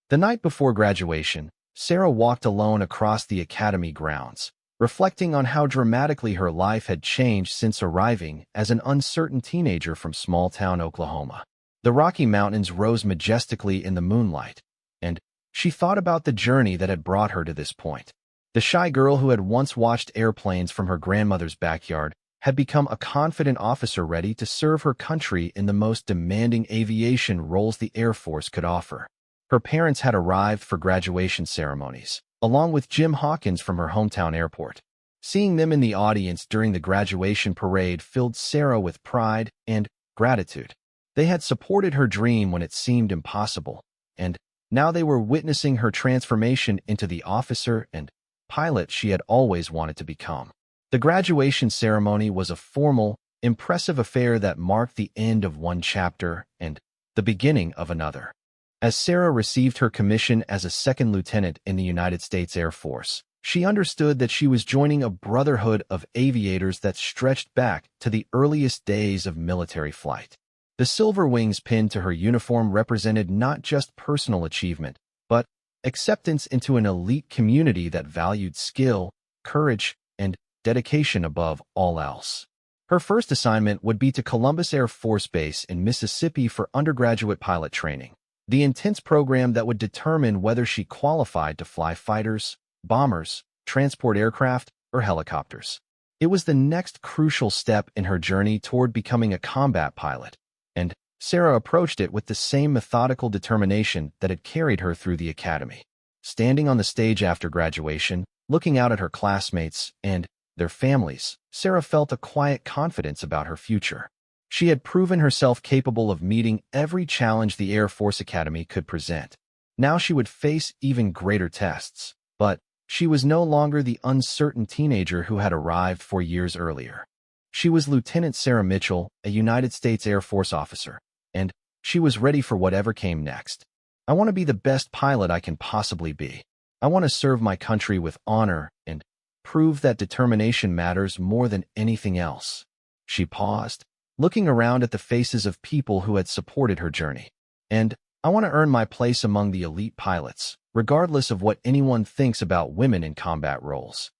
The night before graduation, Sarah walked alone across the academy grounds, reflecting on how dramatically her life had changed since arriving as an uncertain teenager from small-town Oklahoma. The Rocky Mountains rose majestically in the moonlight, and she thought about the journey that had brought her to this point. The shy girl who had once watched airplanes from her grandmother's backyard had become a confident officer ready to serve her country in the most demanding aviation roles the Air Force could offer. Her parents had arrived for graduation ceremonies, along with Jim Hawkins from her hometown airport. Seeing them in the audience during the graduation parade filled Sarah with pride and gratitude. They had supported her dream when it seemed impossible, and now they were witnessing her transformation into the officer and pilot she had always wanted to become. The graduation ceremony was a formal, impressive affair that marked the end of one chapter and the beginning of another. As Sarah received her commission as a second lieutenant in the United States Air Force, she understood that she was joining a brotherhood of aviators that stretched back to the earliest days of military flight. The silver wings pinned to her uniform represented not just personal achievement, but acceptance into an elite community that valued skill, courage, and dedication above all else. Her first assignment would be to Columbus Air Force Base in Mississippi for undergraduate pilot training, the intense program that would determine whether she qualified to fly fighters, bombers, transport aircraft, or helicopters. It was the next crucial step in her journey toward becoming a combat pilot, and Sarah approached it with the same methodical determination that had carried her through the academy. Standing on the stage after graduation, looking out at her classmates and their families, Sarah felt a quiet confidence about her future. She had proven herself capable of meeting every challenge the Air Force Academy could present. Now she would face even greater tests, but she was no longer the uncertain teenager who had arrived 4 years earlier. She was Lieutenant Sarah Mitchell, a United States Air Force officer, and she was ready for whatever came next. I want to be the best pilot I can possibly be. I want to serve my country with honor and prove that determination matters more than anything else. She paused, looking around at the faces of people who had supported her journey. And I want to earn my place among the elite pilots, regardless of what anyone thinks about women in combat roles.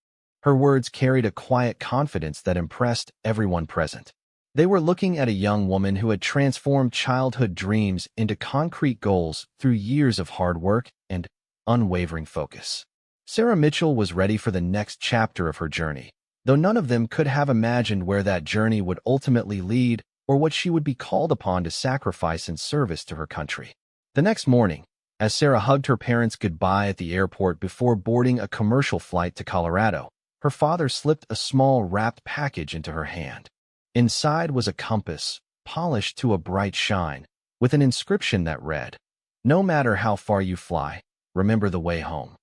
Her words carried a quiet confidence that impressed everyone present. They were looking at a young woman who had transformed childhood dreams into concrete goals through years of hard work and unwavering focus. Sarah Mitchell was ready for the next chapter of her journey, though none of them could have imagined where that journey would ultimately lead or what she would be called upon to sacrifice in service to her country. The next morning, as Sarah hugged her parents goodbye at the airport before boarding a commercial flight to Colorado, her father slipped a small wrapped package into her hand. Inside was a compass, polished to a bright shine, with an inscription that read, "No matter how far you fly, remember the way home."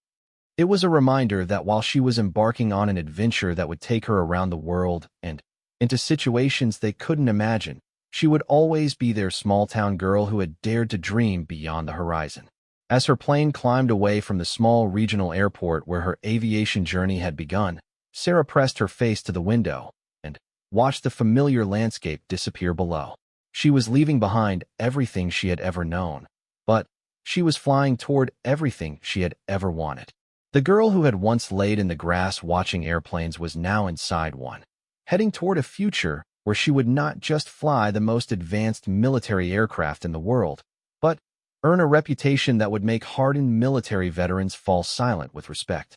It was a reminder that while she was embarking on an adventure that would take her around the world and into situations they couldn't imagine, she would always be their small-town girl who had dared to dream beyond the horizon. As her plane climbed away from the small regional airport where her aviation journey had begun, Sarah pressed her face to the window and watched the familiar landscape disappear below. She was leaving behind everything she had ever known, but she was flying toward everything she had ever wanted. The girl who had once laid in the grass watching airplanes was now inside one, heading toward a future where she would not just fly the most advanced military aircraft in the world, but earn a reputation that would make hardened military veterans fall silent with respect.